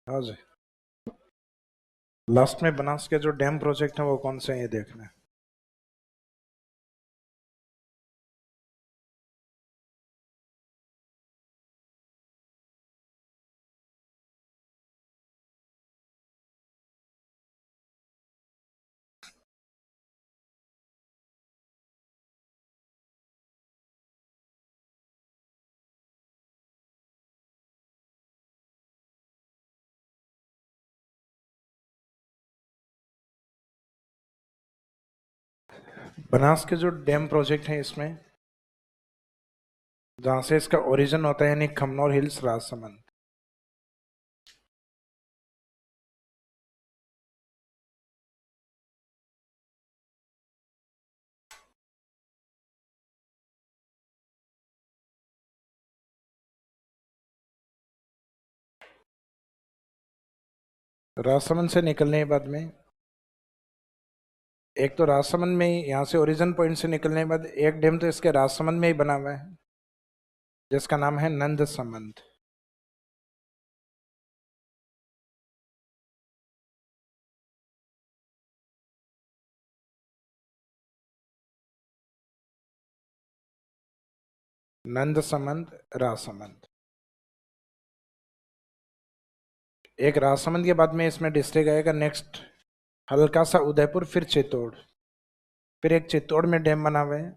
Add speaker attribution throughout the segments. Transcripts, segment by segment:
Speaker 1: हाँ जी। लास्ट में बनास के जो डैम प्रोजेक्ट है वो कौन से हैं ये देखना है। बनास के जो डैम प्रोजेक्ट है इसमें जहां से इसका ओरिजिन होता है यानी खमनोर हिल्स राजसमंद। राजसमंद से निकलने के बाद में एक तो राजसमंद में ही यहाँ से ओरिजिन पॉइंट से निकलने के बाद एक डैम तो इसके राजसमंद में ही बना हुआ है जिसका नाम है नंद समंद। नंद समंद राजसमंद। एक राजसमंद के बाद में इसमें डिस्ट्रिक्ट आएगा नेक्स्ट हल्का सा उदयपुर फिर चित्तौड़। फिर एक चित्तौड़ में डैम बना हुआ है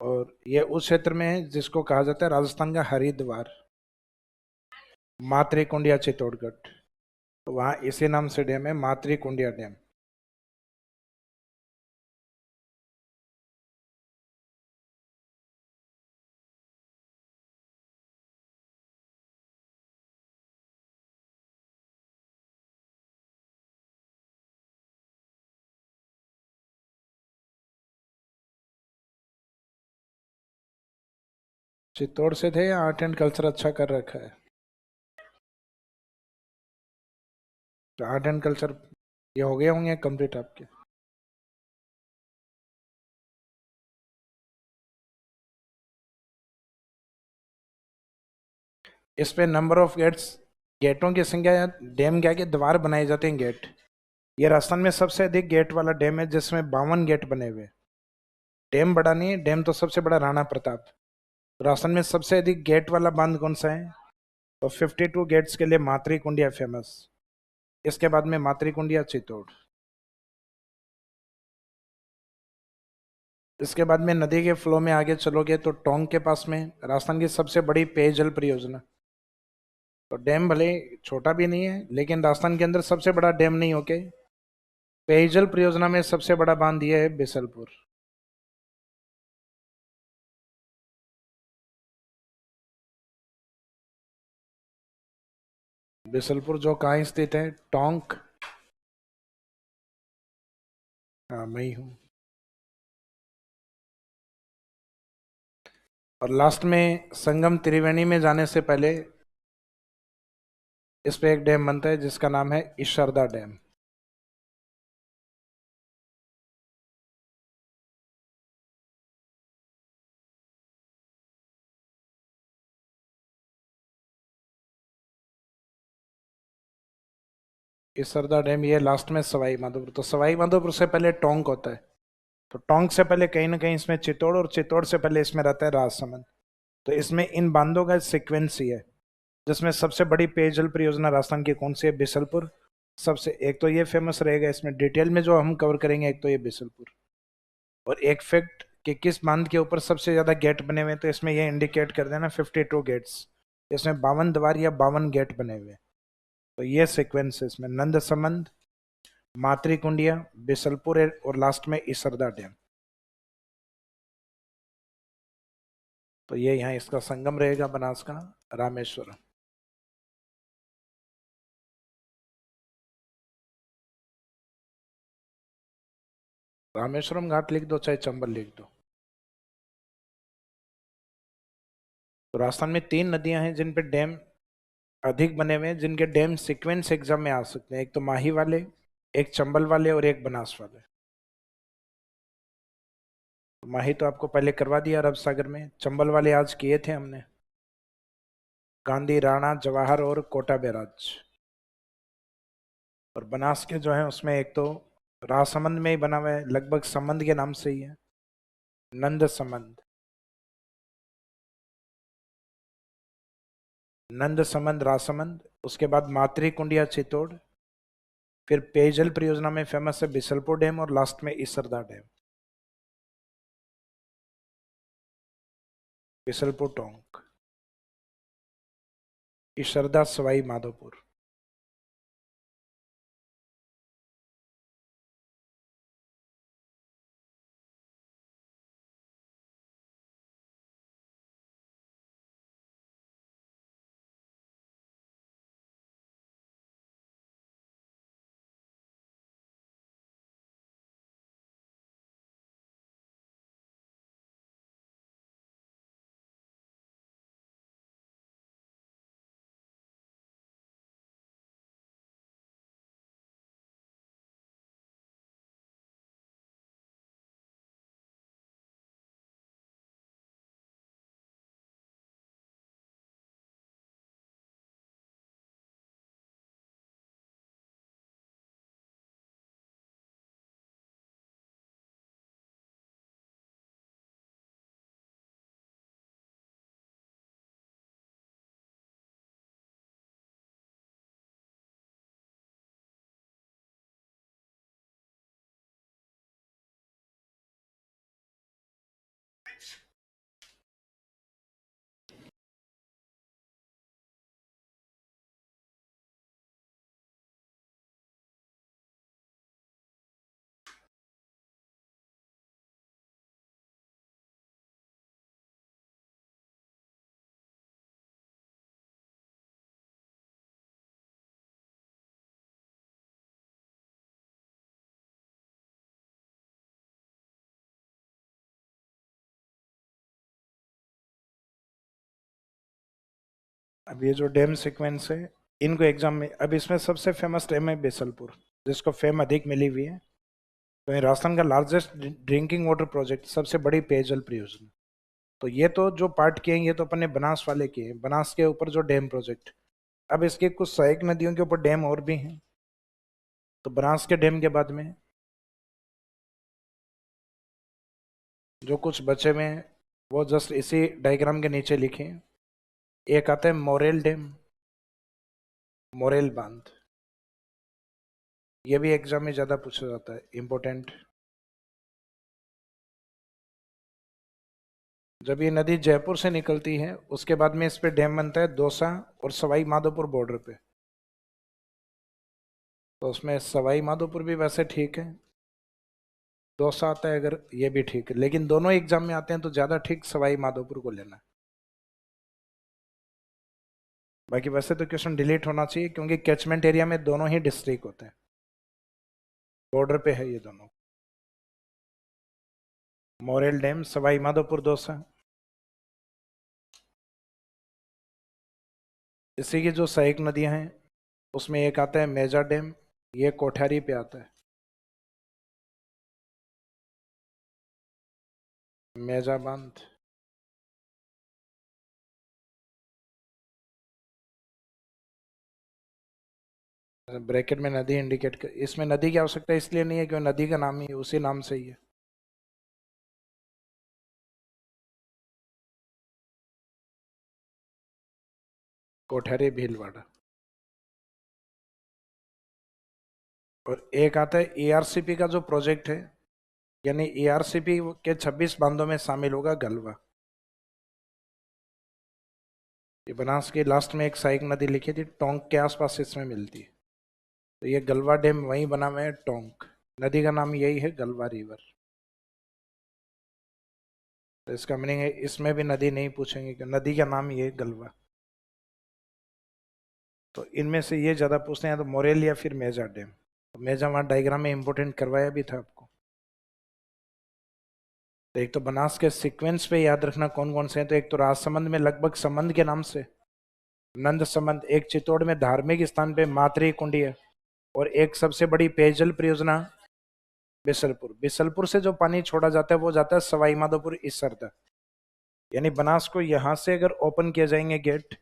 Speaker 1: और ये उस क्षेत्र में है जिसको कहा जाता है राजस्थान का हरिद्वार मातृकुंडिया चित्तौड़गढ़। तो वहाँ इसी नाम से डैम है मातृकुंडिया डैम। चित्तौड़ से थे या आर्ट एंड कल्चर अच्छा कर रखा है? तो आर्ट एंड कल्चर ये हो गए होंगे कंप्लीट आपके। इस पे नंबर ऑफ गेट्स गेटों की संख्या या डैम क्या के द्वार बनाए जाते हैं गेट। ये राजस्थान में सबसे अधिक गेट वाला डैम है जिसमें 52 गेट बने हुए। डैम बड़ा नहीं है, डैम तो सबसे बड़ा राणा प्रताप। राजस्थान में सबसे अधिक गेट वाला बांध कौन सा है? तो 52 गेट्स के लिए मातृकुंडिया फेमस। इसके बाद में मातृकुंडिया चित्तौड़। इसके बाद में नदी के फ्लो में आगे चलोगे तो टोंक के पास में राजस्थान की सबसे बड़ी पेयजल परियोजना। तो डैम भले छोटा भी नहीं है लेकिन राजस्थान के अंदर सबसे बड़ा डैम नहीं होके पेयजल परियोजना में सबसे बड़ा बांध यह है बिसलपुर। बिसलपुर जो कहाँ स्थित है? टोंक। हाँ मैं ही हूँ। और लास्ट में संगम त्रिवेणी में जाने से पहले इस पे एक डैम बनता है जिसका नाम है ईशरदा डैम। ईशरदा डैम ये लास्ट में सवाई माधोपुर। तो सवाई माधोपुर से पहले टोंक होता है। तो टोंक से पहले कहीं ना कहीं इसमें चित्तौड़ और चित्तौड़ से पहले इसमें रहता है राजसमंद। तो इसमें इन बांधों का सीक्वेंस ही है जिसमें सबसे बड़ी पेयजल परियोजना राजस्थान की कौन सी है? बिसलपुर। सबसे एक तो ये फेमस रहेगा इसमें डिटेल में जो हम कवर करेंगे, एक तो ये बिसलपुर। और एक फैक्ट कि किस बांध के ऊपर सबसे ज्यादा गेट बने हुए हैं, तो इसमें ये इंडिकेट कर देना 52 गेट्स। इसमें 52 द्वार या 52 गेट बने हुए हैं। तो ये सीक्वेंस है इसमें नंद समंद, मातृकुंडिया, बिसलपुर और लास्ट में इसरदा डैम। तो ये यहाँ इसका संगम रहेगा बनास का रामेश्वरम। रामेश्वरम घाट लिख दो चाहे चंबल लिख दो। तो राजस्थान में 3 नदियां हैं जिन पे डैम अधिक बने हुए हैं, जिनके डैम सीक्वेंस एग्जाम में आ सकते हैं। एक तो माही वाले, एक चंबल वाले और एक बनास वाले। तो माही तो आपको पहले करवा दिया अरब सागर में, चंबल वाले आज किए थे हमने। गांधी, राणा, जवाहर और कोटा बैराज। और बनास के जो है उसमें एक तो राजसमंद में ही बना हुआ है, लगभग संबंध के नाम से ही है, नंद संबंध। नंद संबंध राजसमंद, उसके बाद मातरी कुंडिया चित्तौड़, फिर पेयजल परियोजना में फेमस है बिसलपुर डैम, और लास्ट में इसरदा डैम, बिसलपुर टोंक, इसरदा सवाई माधोपुर। अब ये जो डैम सीक्वेंस है, इनको एग्जाम में, अब इसमें सबसे फेमस डैम है बिसलपुर, जिसको फेम अधिक मिली हुई है। तो ये राजस्थान का लार्जेस्ट ड्रिंकिंग वाटर प्रोजेक्ट, सबसे बड़ी पेयजल परियोजना। तो ये तो जो पार्ट किए हैं ये तो अपन ने बनास वाले किए हैं, बनास के ऊपर जो डैम प्रोजेक्ट। अब इसके कुछ सहायक नदियों के ऊपर डैम और भी हैं। तो बनास के डैम के बाद में जो कुछ बचे हुए हैं वो जस्ट इसी डायग्राम के नीचे लिखे हैं। एक आता है मोरेल डैम, मोरेल बांध, ये भी एग्जाम में ज्यादा पूछा जाता है, इंपॉर्टेंट। जब ये नदी जयपुर से निकलती है उसके बाद में इस पे डैम बनता है दौसा और सवाई माधोपुर बॉर्डर पे। तो उसमें सवाई माधोपुर भी वैसे ठीक है, दौसा आता है अगर, ये भी ठीक है, लेकिन दोनों एग्जाम में आते हैं तो ज्यादा ठीक सवाई माधोपुर को लेना है। बाकी वैसे तो क्वेश्चन डिलीट होना चाहिए क्योंकि कैचमेंट एरिया में दोनों ही डिस्ट्रिक्ट होते हैं, बॉर्डर पे है ये दोनों। Morel dam, Sawai Madhopur, Dausa. इसी की जो सहायक नदियां हैं उसमें एक आता है मेजा डैम, ये कोठारी पे आता है, मेजा बांध। ब्रैकेट में नदी इंडिकेट कर, इसमें नदी की आवश्यकता इसलिए नहीं है क्योंकि नदी का नाम ही उसी नाम से ही है। कोठारी भीलवाड़ा। और एक आता है एआरसीपी का जो प्रोजेक्ट है, यानी एआरसीपी के 26 बांधों में शामिल होगा गलवा। ये बनास के लास्ट में एक सहायक नदी लिखी थी, टोंक के आसपास इसमें मिलती है। तो ये गलवा डैम वहीं बना हुआ है, टोंक, नदी का नाम यही है, गलवा रिवर। तो इसका मीनिंग है इसमें भी नदी नहीं पूछेंगे कि नदी का नाम ये है गलवा। तो इनमें से ये ज्यादा पूछते हैं, तो मोरेल या फिर मेजा डैम। तो मेजा वहां डायग्राम में इंपोर्टेंट करवाया भी था आपको। तो एक तो बनास के सीक्वेंस पे याद रखना कौन कौन से हैं। तो एक तो राजसमंद में लगभग संबंध के नाम से नंद संबंध, एक चित्तौड़ में धार्मिक स्थान पे मातरी कुंडी है, और एक सबसे बड़ी पेयजल परियोजना बिसलपुर। बिसलपुर से जो पानी छोड़ा जाता है वो जाता है सवाई माधोपुर इसरदा, यानी बनास को यहां से अगर ओपन किए जाएंगे गेट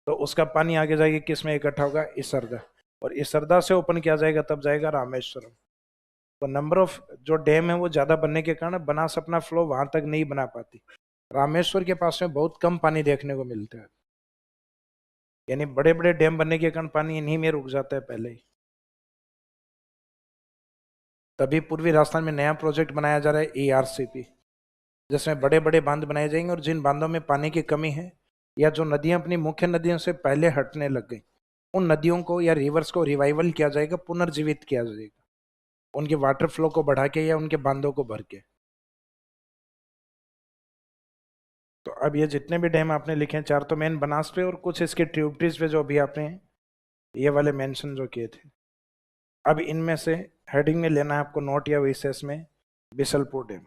Speaker 1: तो उसका पानी आगे जाके किस में इकट्ठा होगा, इसरदा, और इसरदा से ओपन किया जाएगा तब जाएगा रामेश्वरम। तो नंबर ऑफ जो डैम है वो ज्यादा बनने के कारण बनास अपना फ्लो वहां तक नहीं बना पाती। रामेश्वर के पास में बहुत कम पानी देखने को मिलता है, यानी बड़े बड़े डैम बनने के कारण पानी इन्हीं में रुक जाता है पहले ही। तभी पूर्वी राजस्थान में नया प्रोजेक्ट बनाया जा रहा है ERCP, जिसमें बड़े बड़े बांध बनाए जाएंगे, और जिन बांधों में पानी की कमी है या जो नदियां अपनी मुख्य नदियों से पहले हटने लग गई, उन नदियों को या रिवर्स को रिवाइवल किया जाएगा, पुनर्जीवित किया जाएगा, उनके वाटर फ्लो को बढ़ा के या उनके बांधों को भर के। तो अब ये जितने भी डैम आपने लिखे हैं, 4 तो मेन बनास पे और कुछ इसके ट्रिब्यूटरीज पे जो अभी आपने ये वाले मेंशन जो किए थे। अब इनमें से हेडिंग में लेना है आपको नोट या विशेष में बिसलपुर डैम,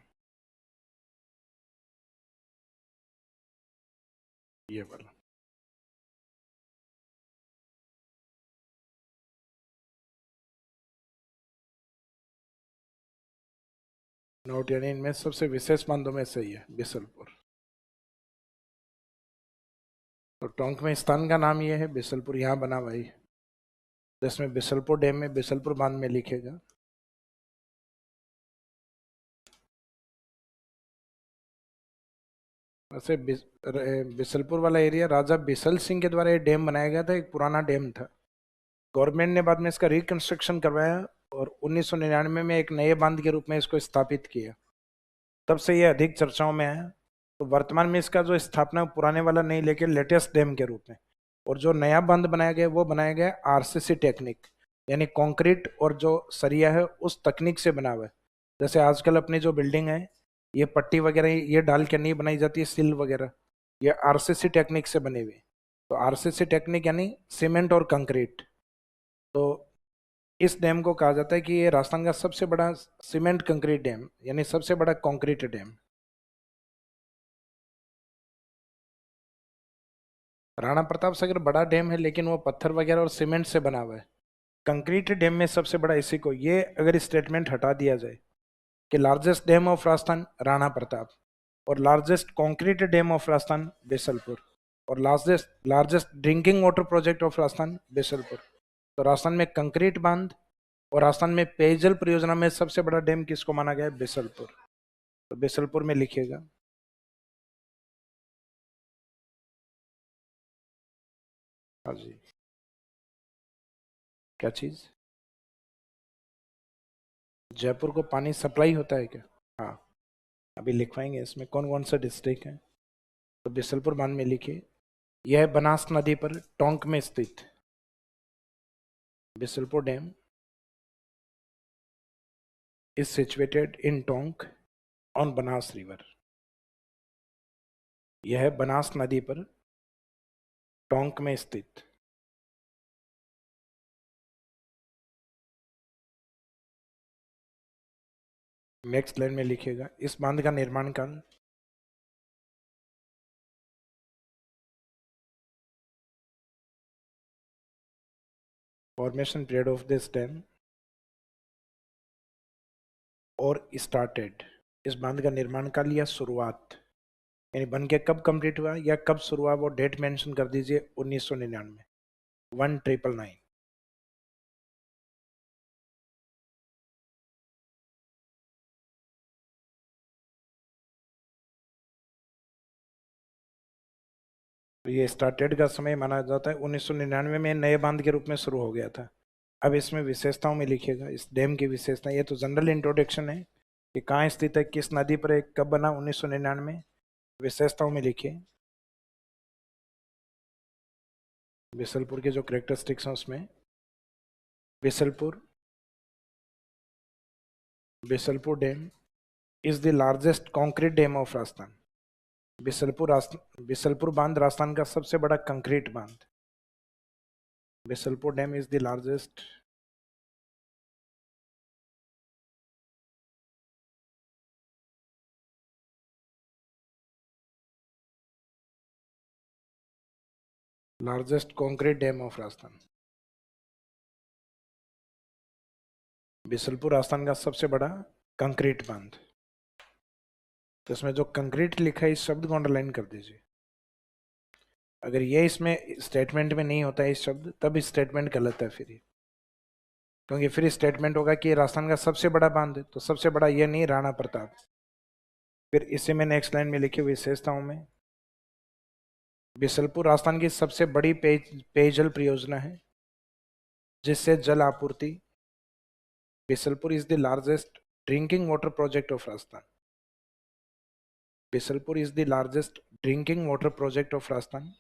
Speaker 1: ये वाला नोट, यानी इनमें सबसे विशेष बांधों में से ही है बिसलपुर। तो टोंक में स्थान का नाम ये है, बिसलपुर यहाँ बना हुआ है, जिसमें बिसलपुर डैम में बिसलपुर बांध में लिखेगा। वैसे बिसलपुर वाला एरिया राजा बिसल सिंह के द्वारा ये डैम बनाया गया था, एक पुराना डैम था। गवर्नमेंट ने बाद में इसका रिकंस्ट्रक्शन करवाया और 1999 में एक नए बांध के रूप में इसको स्थापित किया, तब से ये अधिक चर्चाओं में है। तो वर्तमान में इसका जो स्थापना पुराने वाला नहीं लेकिन लेटेस्ट डैम के रूप में, और जो नया बांध बनाया गया वो बनाया गया RCC टेक्निक, यानी कंक्रीट और जो सरिया है उस तकनीक से बना हुआ है। जैसे आजकल अपनी जो बिल्डिंग है ये पट्टी वगैरह ये डाल के नहीं बनाई जाती, सिल वगैरह, ये RCC टेक्निक से बनी हुई। तो RCC टेक्निक यानी सीमेंट और कंक्रीट। तो इस डैम को कहा जाता है कि ये राजस्थान का सबसे बड़ा सीमेंट कंक्रीट डैम, यानी सबसे बड़ा कंक्रीट डैम। राणा प्रताप सागर बड़ा डैम है लेकिन वो पत्थर वगैरह और सीमेंट से बना हुआ है। कंक्रीट डैम में सबसे बड़ा इसी को, ये अगर स्टेटमेंट हटा दिया जाए कि largest dam of Rajasthan Rana Pratap, और largest concrete dam of Rajasthan Bisalpur, और largest largest drinking water project of Rajasthan Bisalpur, तो राजस्थान में कंक्रीट बांध और राजस्थान में पेयजल परियोजना में सबसे बड़ा डैम किसको माना गया है, बिसलपुर। तो बिसलपुर में लिखिएगा। हाँ जी, क्या चीज, जयपुर को पानी सप्लाई होता है क्या? हाँ, अभी लिखवाएंगे इसमें कौन कौन सा डिस्ट्रिक्ट है। तो बिसलपुर बांध में लिखिए, यह बनास नदी पर टोंक में स्थित Bisalpur dam is situated in Tonk on Banas river. यह बनास नदी पर टोंक में स्थित। नेक्स्ट लाइन में लिखिएगा, इस बांध का निर्माण काल formation period of this dam और स्टार्टेड, इस बांध का निर्माण काल या शुरुआत, यानी बन के कब कंप्लीट हुआ या कब शुरू हुआ, वो डेट मेंशन कर दीजिए 1999, 1999। तो ये स्टार्टेड का समय माना जाता है 1999 में नए बांध के रूप में शुरू हो गया था। अब इसमें विशेषताओं में लिखिएगा इस डैम की विशेषता। ये तो जनरल इंट्रोडक्शन है कि कहाँ स्थित है, किस नदी पर है, कब बना 1999। विशेषताओं में लिखिए बिसलपुर के जो करेक्टरिस्टिक्स हैं उसमें, Bisalpur Bisalpur dam is the largest concrete dam of Rajasthan. Bisalpur बांध राजस्थान का सबसे बड़ा कंक्रीट बांध। Bisalpur dam is the largest concrete dam of Rajasthan. Bisalpur Rajasthan का सबसे बड़ा कंक्रीट बांध। तो इसमें जो कंक्रीट लिखा है इस शब्द को अंडरलाइन कर दीजिए। अगर ये इसमें स्टेटमेंट में नहीं होता है इस शब्द, तब इस स्टेटमेंट गलत है फिर ये, क्योंकि फिर स्टेटमेंट होगा कि ये राजस्थान का सबसे बड़ा बांध है, तो सबसे बड़ा ये नहीं, राणा प्रताप। फिर इसे मैं नेक्स्ट लाइन में लिखी हुई विशेषताओं में, बिसलपुर राजस्थान की सबसे बड़ी पेयजल परियोजना है जिससे जल आपूर्ति, Bisalpur is the largest drinking water project of Rajasthan. Bisalpur is the largest drinking water project of Rajasthan.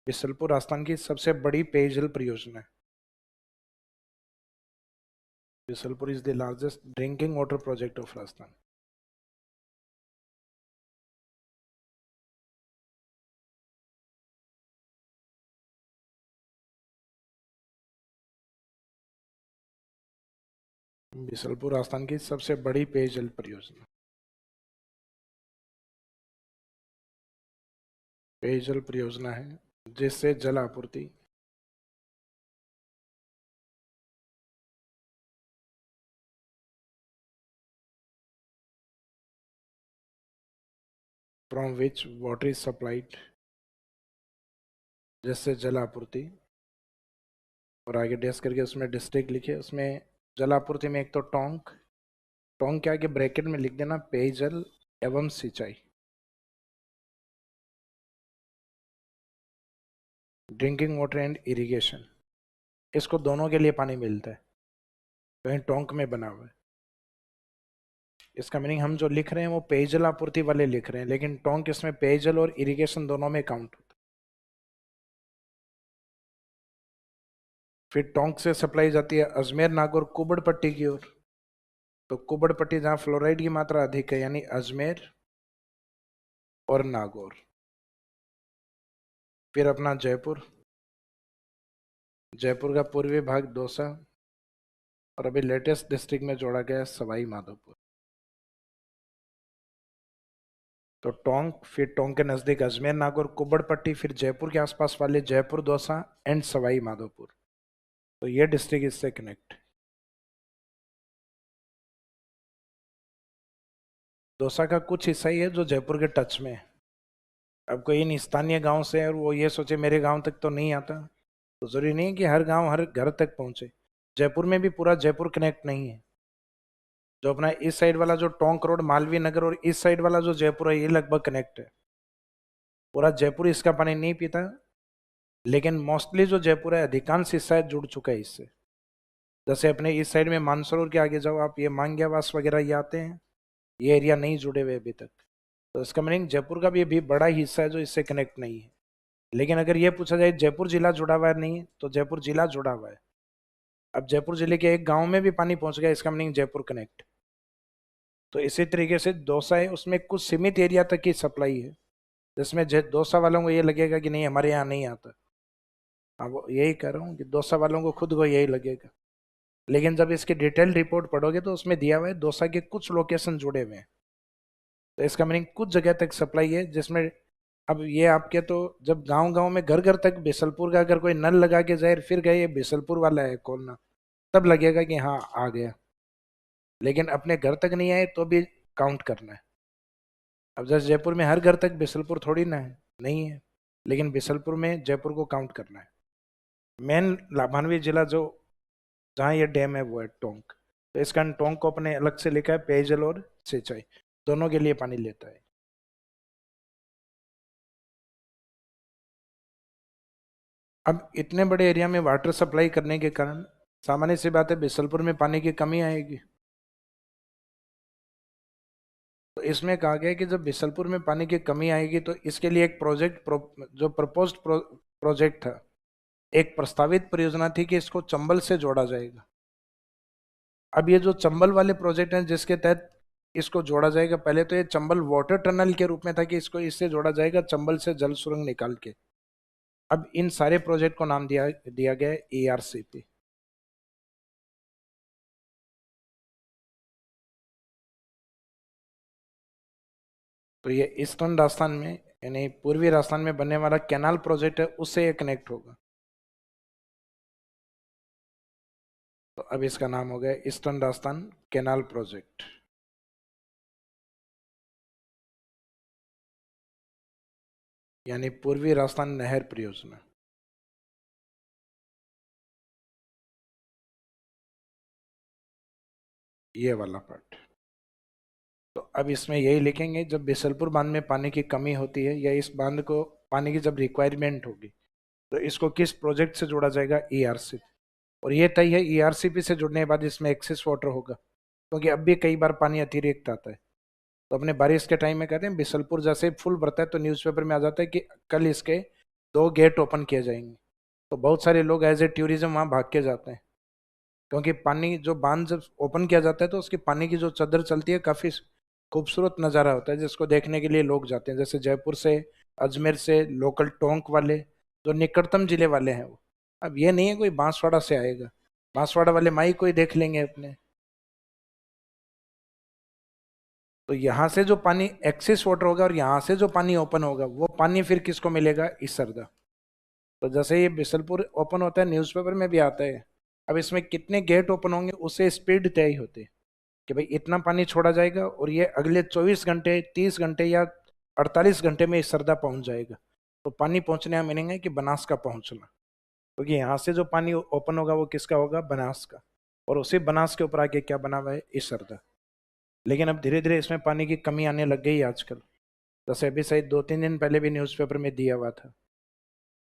Speaker 1: Bisalpur Rajasthan की सबसे बड़ी पेयजल परियोजना है। Bisalpur is the largest drinking water project of Rajasthan. Bisalpur Rajasthan की सबसे बड़ी पेयजल परियोजना, पेयजल परियोजना है जिससे जल आपूर्ति, from which water is supplied, जिससे जल आपूर्ति, और आगे डेस करके उसमें डिस्ट्रिक्ट लिखे, उसमें जल आपूर्ति में एक तो टोंक, टोंक के आगे ब्रैकेट में लिख देना पेयजल एवं सिंचाई, ड्रिंकिंग वाटर एंड इरिगेशन, इसको दोनों के लिए पानी मिलता है, कहीं टोंक में बना हुआ है। इसका मीनिंग हम जो लिख रहे हैं वो पेयजल आपूर्ति वाले लिख रहे हैं, लेकिन टोंक इसमें पेयजल और इरिगेशन दोनों में काउंट होता है। फिर टोंक से सप्लाई जाती है अजमेर नागौर कुबड़ पट्टी की ओर, तो कुबड़ पट्टी जहाँ फ्लोराइड की मात्रा अधिक है, यानी अजमेर और नागौर। फिर अपना जयपुर, जयपुर का पूर्वी भाग दौसा, और अभी लेटेस्ट डिस्ट्रिक्ट में जोड़ा गया है सवाई माधोपुर। तो टोंक, फिर टोंक के नजदीक अजमेर नागौर कुबड़ पट्टी, फिर जयपुर के आसपास वाले जयपुर दौसा एंड सवाई माधोपुर, तो ये डिस्ट्रिक्ट इससे कनेक्ट। दौसा का कुछ हिस्सा ही है जो जयपुर के टच में है। अब कोई इन स्थानीय गांव से है और वो ये सोचे मेरे गांव तक तो नहीं आता, तो जरूरी नहीं है कि हर गांव हर घर तक पहुंचे। जयपुर में भी पूरा जयपुर कनेक्ट नहीं है। जो अपना इस साइड वाला जो टोंक रोड मालवीय नगर और इस साइड वाला जो जयपुर है, ये लगभग कनेक्ट है। पूरा जयपुर इसका पानी नहीं पीता, लेकिन मोस्टली जो जयपुर है अधिकांश हिस्सा जुड़ चुका है इससे। जैसे अपने इस साइड में मानसरोवर के आगे जाओ आप, ये मांग्यावास वगैरह ये आते हैं, ये एरिया नहीं जुड़े हुए अभी तक। तो इसका मीनिंग जयपुर का भी अभी बड़ा हिस्सा है जो इससे कनेक्ट नहीं है। लेकिन अगर ये पूछा जाए जयपुर जिला जुड़ा हुआ है नहीं, तो जयपुर जिला जुड़ा हुआ है। अब जयपुर जिले के एक गांव में भी पानी पहुंच गया, इसका मीनिंग जयपुर कनेक्ट। तो इसी तरीके से दौसा है, उसमें कुछ सीमित एरिया तक की सप्लाई है, जिसमें दौसा वालों को ये लगेगा कि नहीं हमारे यहाँ नहीं आता। हाँ, वो यही कह रहा हूँ कि दौसा वालों को खुद को यही लगेगा। लेकिन जब इसकी डिटेल रिपोर्ट पढ़ोगे तो उसमें दिया हुआ है दौसा के कुछ लोकेशन जुड़े हुए हैं, तो इसका मीनिंग कुछ जगह तक सप्लाई है जिसमें। अब ये आपके तो जब गांव गांव में घर घर तक बिसलपुर का अगर कोई नल लगा के जाए फिर गए ये बिसलपुर वाला है खोलना, तब लगेगा कि हाँ आ गया। लेकिन अपने घर तक नहीं आए तो भी काउंट करना है। अब जैसे जयपुर में हर घर तक बिसलपुर थोड़ी ना है, नहीं है, लेकिन बिसलपुर में जयपुर को काउंट करना है। मेन लाभान्वित जिला जो जहाँ ये डैम है वो है टोंक, तो इसका टोंक को अपने अलग से लिखा है पेयजल और सिंचाई दोनों के लिए पानी लेता है। अब इतने बड़े एरिया में वाटर सप्लाई करने के कारण सामान्य सी बात है बिसलपुर में पानी की कमी आएगी। तो इसमें कहा गया है कि जब बिसलपुर में पानी की कमी आएगी तो इसके लिए एक जो प्रपोज्ड प्रोजेक्ट था, एक प्रस्तावित परियोजना थी कि इसको चंबल से जोड़ा जाएगा। अब ये जो चंबल वाले प्रोजेक्ट हैं जिसके तहत इसको जोड़ा जाएगा, पहले तो ये चंबल वाटर टनल के रूप में था कि इसको इससे जोड़ा जाएगा चंबल से जल सुरंग निकाल के। अब इन सारे प्रोजेक्ट को नाम दिया दिया गया है ERCP। तो ये ईस्टर्न राजस्थान में यानी पूर्वी राजस्थान में बनने वाला कैनाल प्रोजेक्ट है, उससे ये कनेक्ट होगा। तो अब इसका नाम हो गया ईस्टर्न राजस्थान कैनाल प्रोजेक्ट। यानी पूर्वी राजस्थान नहर परियोजना। ये वाला पार्ट। तो अब इसमें यही लिखेंगे, जब बिसलपुर बांध में पानी की कमी होती है या इस बांध को पानी की जब रिक्वायरमेंट होगी तो इसको किस प्रोजेक्ट से जोड़ा जाएगा, ईआरसी। और ये तय है, ईआरसीपी से जुड़ने के बाद इसमें एक्सेस वाटर होगा, क्योंकि अब भी कई बार पानी अतिरिक्त आता है। तो अपने बारिश के टाइम में कहते हैं बिसलपुर जैसे फुल भरता है तो न्यूज़पेपर में आ जाता है कि कल इसके 2 गेट ओपन किए जाएंगे। तो बहुत सारे लोग एज ए टूरिज्म वहाँ भाग के जाते हैं, क्योंकि पानी जो बांध जब ओपन किया जाता है तो उसकी पानी की जो चद्दर चलती है काफी खूबसूरत नज़ारा होता है, जिसको देखने के लिए लोग जाते हैं, जैसे जयपुर से, अजमेर से, लोकल टोंक वाले जो निकटतम जिले वाले हैं वो। अब ये नहीं है कोई बांसवाड़ा से आएगा, बांसवाड़ा वाले माई को ही देख लेंगे अपने। तो यहाँ से जो पानी एक्सेस वाटर होगा और यहाँ से जो पानी ओपन होगा वो पानी फिर किसको मिलेगा, इस सरदा। तो जैसे ये बिसलपुर ओपन होता है न्यूज़पेपर में भी आता है, अब इसमें कितने गेट ओपन होंगे उससे स्पीड तय होती है कि भाई इतना पानी छोड़ा जाएगा और ये अगले 24 घंटे, 30 घंटे या 48 घंटे में इस सरदा पहुंच जाएगा। तो पानी पहुंचने का मीनिंग है कि बनास का पहुंचना, क्योंकि यहाँ से जो पानी ओपन होगा वो किसका होगा, बनास का। और उसी बनास के ऊपर आके क्या बना हुआ है, इस सरदा। लेकिन अब धीरे धीरे इसमें पानी की कमी आने लग गई आजकल। जैसे अभी शायद 2-3 दिन पहले भी न्यूज़पेपर में दिया हुआ था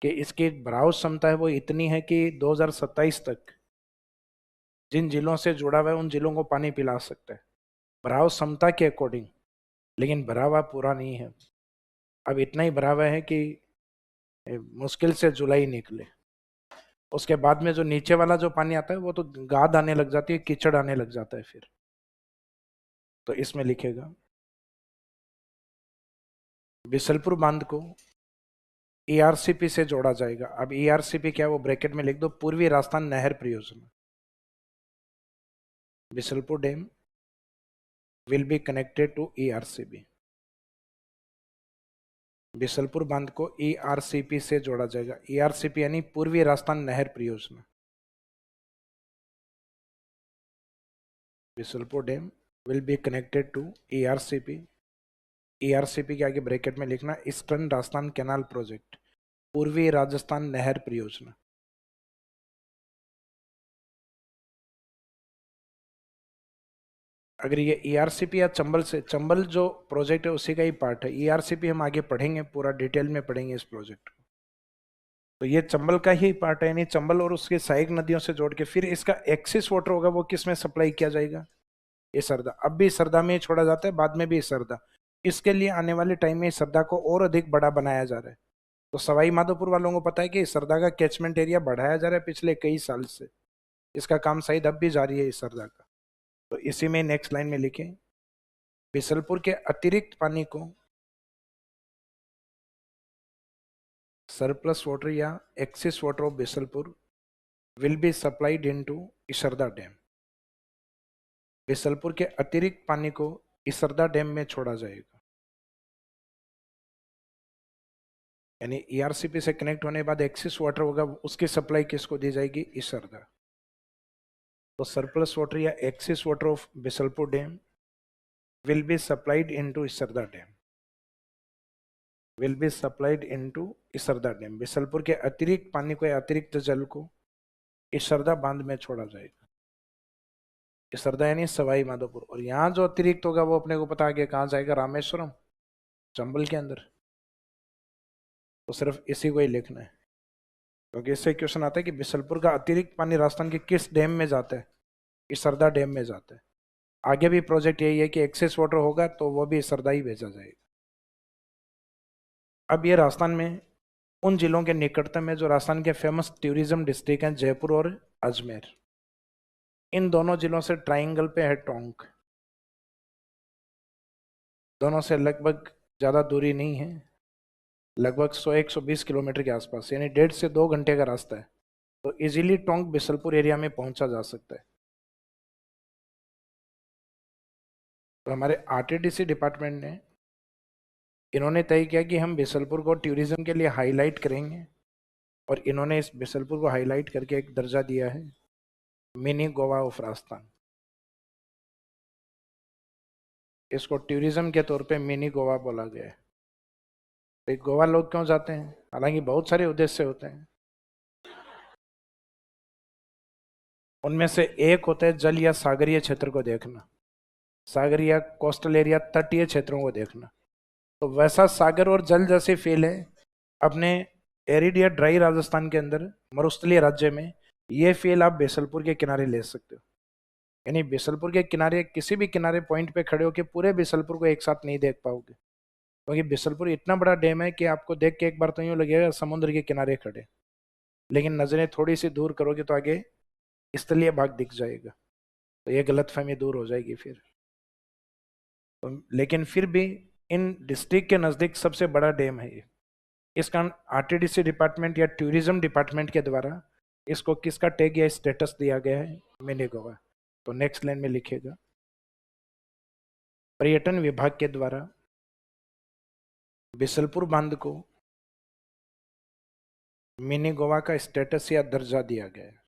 Speaker 1: कि इसकी भराव क्षमता है वो इतनी है कि 2027 तक जिन जिलों से जुड़ा हुआ है उन जिलों को पानी पिला सकता है, भराव क्षमता के अकॉर्डिंग। लेकिन भरा हुआ पूरा नहीं है। अब इतना ही भरा हुआ है कि मुश्किल से जुलाई निकले। उसके बाद में जो नीचे वाला जो पानी आता है वो तो गाद आने लग जाती है, कीचड़ आने लग जाता है फिर। तो इसमें लिखेगा बिसलपुर बांध को ईआरसीपी से जोड़ा जाएगा। अब ईआरसीपी क्या है वो ब्रैकेट में लिख दो, पूर्वी राजस्थान नहर परियोजना। Bisalpur dam will be connected to ERCP. Bisalpur बांध को ईआरसीपी से जोड़ा जाएगा। ईआरसीपी यानी पूर्वी राजस्थान नहर परियोजना। Bisalpur dam will be connected to ERCP. ERCP के आगे ब्रैकेट में लिखना ईस्टर्न राजस्थान कैनाल प्रोजेक्ट, पूर्वी राजस्थान नहर परियोजना। अगर ये ईआरसीपी या चंबल से, चंबल जो प्रोजेक्ट है उसी का ही पार्ट है, ईआरसीपी हम आगे पढ़ेंगे, पूरा डिटेल में पढ़ेंगे इस प्रोजेक्ट को। तो ये चंबल का ही पार्ट है, यानी चंबल और उसके सहायक नदियों से जोड़ के फिर इसका एक्सेस वाटर होगा वो किस में सप्लाई किया जाएगा, ये सरदा। अब भी सरदा में ही छोड़ा जाता है, बाद में भी सरदा। इसके लिए आने वाले टाइम में सरदा को और अधिक बड़ा बनाया जा रहा है। तो सवाई माधोपुर वालों को पता है कि सरदा का कैचमेंट एरिया बढ़ाया जा रहा है पिछले कई साल से। इसका काम शायद अब भी जारी है इस सरदा का। तो इसी में नेक्स्ट लाइन में लिखें बिसलपुर के अतिरिक्त पानी को सरप्लस वाटर या excess water of Bisalpur will be supplied into Isarda dam. Bisalpur के अतिरिक्त पानी को इसरदा डैम में छोड़ा जाएगा। यानी ईआरसीपी से कनेक्ट होने के बाद एक्सेस वाटर होगा, उसकी सप्लाई किसको दी जाएगी, इसरदा। तो सरप्लस वाटर या excess water of Bisalpur dam will be supplied into Isarda dam, will be supplied into Isarda dam. Bisalpur के अतिरिक्त पानी को या अतिरिक्त जल को इसरदा बांध में छोड़ा जाएगा। इसरदा यानी सवाई माधोपुर। और यहाँ जो अतिरिक्त होगा वो अपने को पता आगे कहाँ जाएगा, रामेश्वरम, चंबल के अंदर। तो सिर्फ इसी को ही लिखना है, क्योंकि इससे क्वेश्चन आता है कि बिसलपुर का अतिरिक्त पानी राजस्थान के किस डैम में जाता है, इसरदा डैम में जाता है। आगे भी प्रोजेक्ट यही है कि एक्सेस वाटर होगा तो वो भी इसरदा ही भेजा जाएगा। अब ये राजस्थान में उन जिलों के निकटतम है जो राजस्थान के फेमस टूरिज्म डिस्ट्रिक्ट हैं, जयपुर और अजमेर। इन दोनों जिलों से ट्राइंगल पे है टोंक, दोनों से लगभग ज़्यादा दूरी नहीं है, लगभग 100-120 किलोमीटर के आसपास, यानी 1.5 से 2 घंटे का रास्ता है। तो इजीली टोंक बिसलपुर एरिया में पहुंचा जा सकता है। तो हमारे आरटीडीसी डिपार्टमेंट ने इन्होंने तय किया कि हम बिसलपुर को टूरिज्म के लिए हाईलाइट करेंगे, और इन्होंने इस बिसलपुर को हाईलाइट करके एक दर्जा दिया है मिनी गोवा ऑफ राजस्थान। इसको टूरिज्म के तौर पे मिनी गोवा बोला गया है। तो गोवा लोग क्यों जाते हैं? हालांकि बहुत सारे उद्देश्य होते हैं, उनमें से एक होता है जल या सागरीय क्षेत्र को देखना, सागरीय कोस्टल एरिया, तटीय क्षेत्रों को देखना। तो वैसा सागर और जल जैसे फील है अपने एरिड या ड्राई राजस्थान के अंदर, मरुस्थलीय राज्य में, ये फील आप बीसलपुर के किनारे ले सकते हो। यानी बीसलपुर के किनारे, किसी भी किनारे पॉइंट पे खड़े होकर पूरे बीसलपुर को एक साथ नहीं देख पाओगे, क्योंकि बीसलपुर इतना बड़ा डैम है कि आपको देख के एक बार तो यूं लगेगा समुद्र के किनारे खड़े, लेकिन नजरें थोड़ी सी दूर करोगे तो आगे स्थलीय भाग दिख जाएगा, तो ये गलतफहमी दूर हो जाएगी फिर। तो लेकिन फिर भी इन डिस्ट्रिक्ट के नज़दीक सबसे बड़ा डैम है ये। इसका आरटीडीसी डिपार्टमेंट या टूरिज्म डिपार्टमेंट के द्वारा इसको किसका टैग या स्टेटस दिया गया है? मिनी गोवा। तो नेक्स्ट लाइन में लिखेगा, पर्यटन विभाग के द्वारा बिसलपुर बांध को मिनी गोवा का स्टेटस या दर्जा दिया गया है।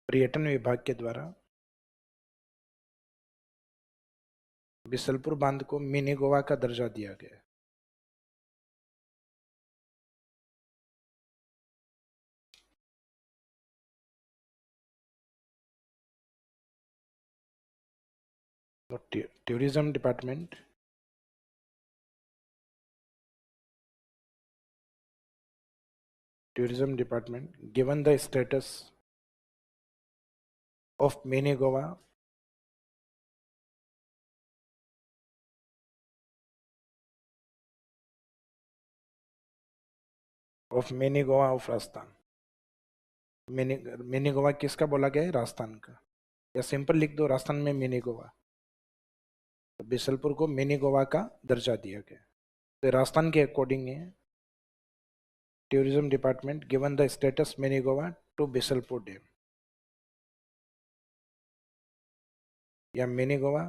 Speaker 1: पर्यटन विभाग के द्वारा बिसलपुर बांध को मिनी गोवा का दर्जा दिया गया है। तो tourism department given the status of mini Goa of mini Goa of Rajasthan. Mini Goa किसका बोला गया है? राजस्थान का, या सिंपल लिख दो राजस्थान में मिनी गोवा। तो बिसलपुर को मिनी गोवा का दर्जा दिया गया। तो राजस्थान के अकॉर्डिंग है, tourism department given the status mini Goa to Bisalpur dam या मिनी गोवा।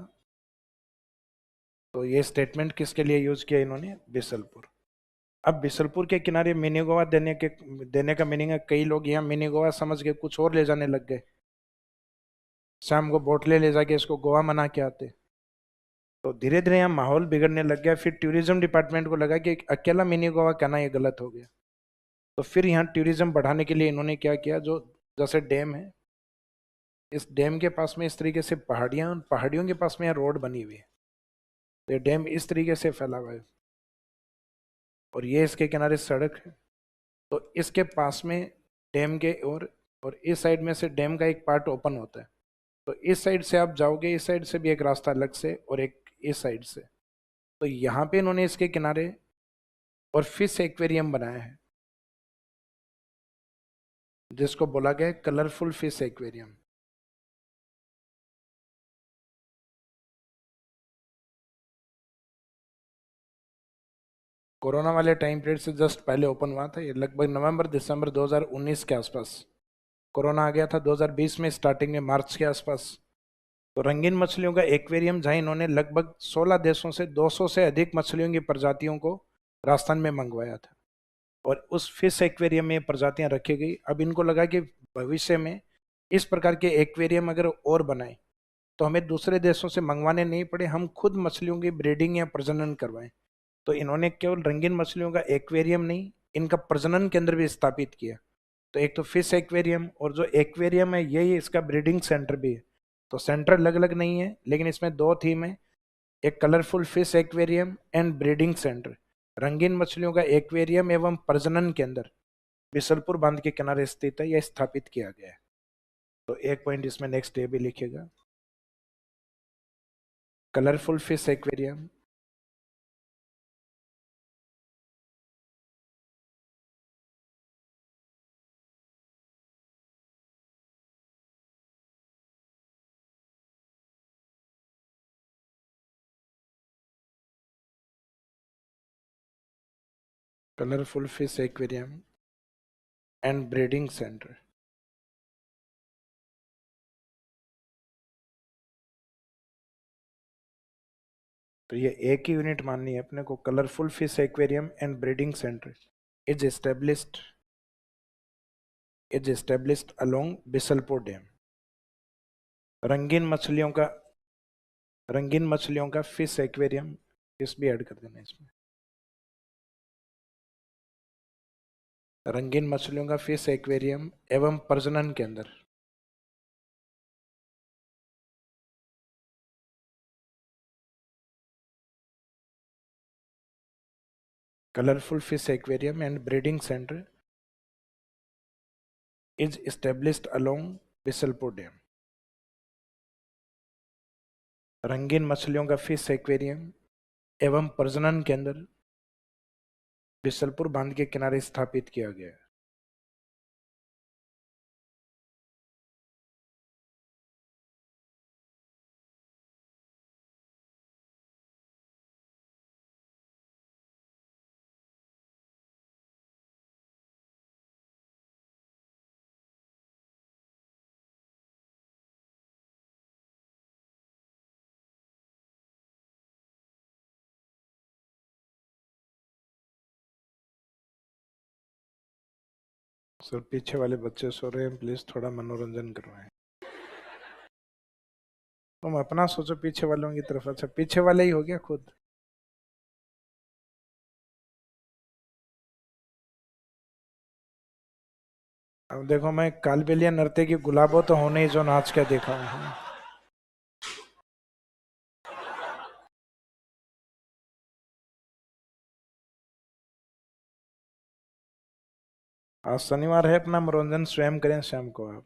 Speaker 1: तो ये स्टेटमेंट किसके लिए यूज किया इन्होंने? बिसलपुर। अब बिसलपुर के किनारे मिनी गोवा देने का मीनिंग है, कई लोग यहाँ मिनी गोवा समझ के कुछ और ले जाने लग गए, शाम को बोटले ले जाके इसको गोवा मना के आते। तो धीरे धीरे यहाँ माहौल बिगड़ने लग गया। फिर टूरिज्म डिपार्टमेंट को लगा कि अकेला मिनी गोवा कहना ये गलत हो गया। तो फिर यहाँ टूरिज्म बढ़ाने के लिए इन्होंने क्या किया, जो जैसे डैम है, इस डैम के पास में इस तरीके से पहाड़ियाँ, पहाड़ियों के पास में यहाँ रोड बनी हुई है। तो ये डैम इस तरीके से फैला हुआ है और ये इसके किनारे सड़क है। तो इसके पास में डैम के और इस साइड में से डैम का एक पार्ट ओपन होता है। तो इस साइड से आप जाओगे, इस साइड से भी एक रास्ता अलग से और एक इस साइड से। तो यहाँ पे इन्होंने इसके किनारे और फिश एक्वेरियम बनाया है, जिसको बोला गया है कलरफुल फिश एक्वेरियम। कोरोना वाले टाइम पीरियड से जस्ट पहले ओपन हुआ था ये, लगभग नवंबर दिसंबर 2019 के आसपास। कोरोना आ गया था 2020 में, स्टार्टिंग में मार्च के आसपास। तो रंगीन मछलियों का एक्वेरियम, जहाँ इन्होंने लगभग 16 देशों से 200 से अधिक मछलियों की प्रजातियों को राजस्थान में मंगवाया था और उस फिश एक्वेरियम में ये प्रजातियां रखी गई। अब इनको लगा कि भविष्य में इस प्रकार के एक्वेरियम अगर और बनाए तो हमें दूसरे देशों से मंगवाने नहीं पड़े, हम खुद मछलियों की ब्रीडिंग या प्रजनन करवाएं। तो इन्होंने केवल रंगीन मछलियों का एक्वेरियम नहीं, इनका प्रजनन केंद्र भी स्थापित किया। तो एक तो फिश एक्वेरियम, और जो एक्वेरियम है यही इसका ब्रीडिंग सेंटर भी है। तो सेंटर अलग अलग नहीं है, लेकिन इसमें दो थीम है, एक colourful fish aquarium and breeding centre. रंगीन मछलियों का एक्वेरियम एवं प्रजनन केंद्र बिसलपुर बांध के किनारे स्थित है, यह स्थापित किया गया है। तो एक पॉइंट इसमें नेक्स्ट डे भी लिखेगा, colourful fish aquarium colourful fish aquarium and breeding centre. तो ये एक ही यूनिट माननी है अपने को, colourful fish aquarium and breeding centre is established along Bisalpur dam. रंगीन मछलियों का फिश एक्वेरियम, फिश भी ऐड कर देना इसमें। रंगीन मछलियों का फिश एक्वेरियम एवं प्रजनन केंद्र। Colourful fish aquarium and breeding centre is established along Bisalpur dam. रंगीन मछलियों का फिश एक्वेरियम एवं प्रजनन केंद्र बिसलपुर बांध के किनारे स्थापित किया गया है। सर पीछे वाले बच्चे सो रहे हैं, प्लीज थोड़ा मनोरंजन करवाएं। तुम अपना सोचो, पीछे वालों की तरफ। अच्छा पीछे वाले ही हो गया खुद। अब देखो, मैं कालबेलिया नृत्य की गुलाबो तो होने ही जो नाच के देखा हूँ। आज शनिवार है, अपना मनोरंजन स्वयं करें शाम को आप।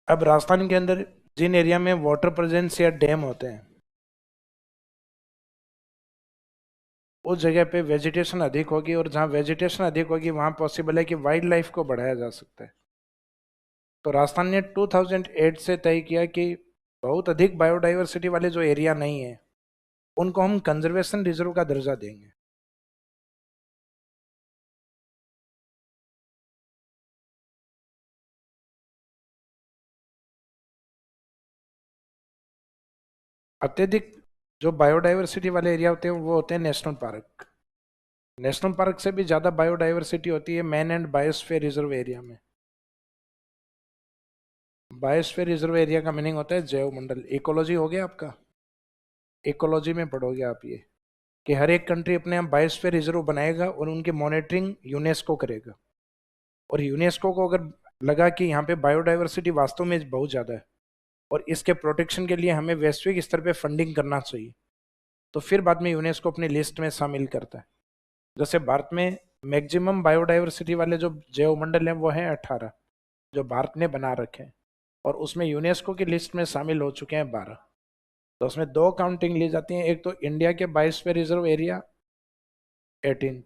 Speaker 1: अब राजस्थान के अंदर जिन एरिया में वाटर प्रेजेंस या डैम होते हैं, उस जगह पे वेजिटेशन अधिक होगी, और जहाँ वेजिटेशन अधिक होगी वहाँ पॉसिबल है कि वाइल्ड लाइफ को बढ़ाया जा सकता है। तो राजस्थान ने 2008 से तय किया कि बहुत अधिक बायोडाइवर्सिटी वाले जो एरिया नहीं है उनको हम कंजर्वेशन रिजर्व का दर्जा देंगे। अत्यधिक जो बायोडाइवर्सिटी वाले एरिया होते हैं वो होते हैं नेशनल पार्क। नेशनल पार्क से भी ज्यादा बायोडाइवर्सिटी होती है man and biosphere reserve area में। बायोस्फीयर रिजर्व एरिया का मीनिंग होता है जैव मंडल। इकोलॉजी हो गया आपका, इकोलॉजी में पढ़ोगे आप ये कि हर एक कंट्री अपने यहाँ बायोस्फीयर रिजर्व बनाएगा और उनकी मॉनिटरिंग यूनेस्को करेगा। और यूनेस्को को अगर लगा कि यहाँ पे बायोडाइवर्सिटी वास्तव में बहुत ज़्यादा है और इसके प्रोटेक्शन के लिए हमें वैश्विक स्तर पे फंडिंग करना चाहिए, तो फिर बाद में यूनेस्को अपनी लिस्ट में शामिल करता है। जैसे भारत में मैक्सिमम बायोडाइवर्सिटी वाले जो जैव मंडल हैं वो हैं 18, जो भारत ने बना रखे हैं, और उसमें यूनेस्को की लिस्ट में शामिल हो चुके हैं 12। तो उसमें दो काउंटिंग ली जाती है, एक तो इंडिया के बायोस्फीयर रिजर्व एरिया 18,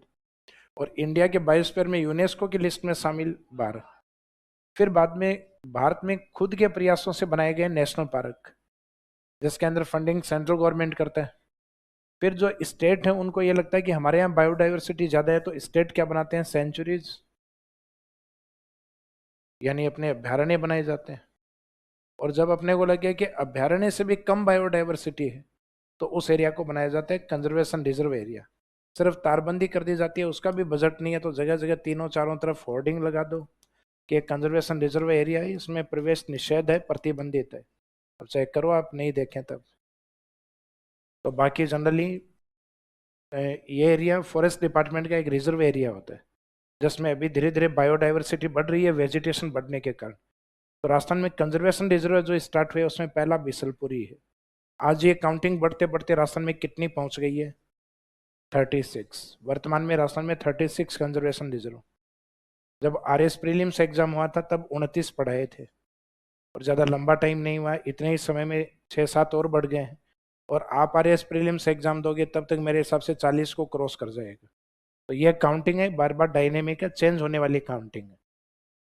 Speaker 1: और इंडिया के बायोस्फीयर में यूनेस्को की लिस्ट में शामिल 12। फिर बाद में भारत में खुद के प्रयासों से बनाए गए नेशनल पार्क, जिसके अंदर फंडिंग सेंट्रल गवर्नमेंट करता है। फिर जो स्टेट है उनको ये लगता है कि हमारे यहाँ बायोडाइवर्सिटी ज्यादा है, तो स्टेट क्या बनाते हैं, सेंचुरीज, यानी अपने अभ्यारण्य बनाए जाते हैं। और जब अपने को लगे कि अभ्यारण्य से भी कम बायोडाइवर्सिटी है, तो उस एरिया को बनाया जाता है कंजर्वेशन रिजर्व एरिया। सिर्फ तारबंदी कर दी जाती है, उसका भी बजट नहीं है, तो जगह जगह तीनों चारों तरफ होर्डिंग लगा दो कि एक कंजर्वेशन रिजर्व एरिया है, इसमें प्रवेश निषेध है, प्रतिबंधित है। अब चेक करो, आप नहीं देखें तब। तो बाकी जनरली ये एरिया फॉरेस्ट डिपार्टमेंट का एक रिजर्व एरिया होता है, जिसमें अभी धीरे धीरे बायोडाइवर्सिटी बढ़ रही है वेजिटेशन बढ़ने के कारण। तो राजस्थान में कंजर्वेशन रिजर्व जो स्टार्ट हुए उसमें पहला बिसलपुरी है। आज ये काउंटिंग बढ़ते बढ़ते राजस्थान में कितनी पहुंच गई है, 36। वर्तमान में राजस्थान में 36 कंजर्वेशन रिजर्व। जब RS प्रीलिम्स एग्जाम हुआ था तब 29 पढ़ाए थे, और ज़्यादा लंबा टाइम नहीं हुआ, इतने ही समय में 6-7 और बढ़ गए हैं। और आप RS प्रीलिम्स एग्जाम दोगे तब तक मेरे हिसाब से 40 को क्रॉस कर जाएगा। तो ये काउंटिंग है, बार बार डायनेमिक है, चेंज होने वाली काउंटिंग है।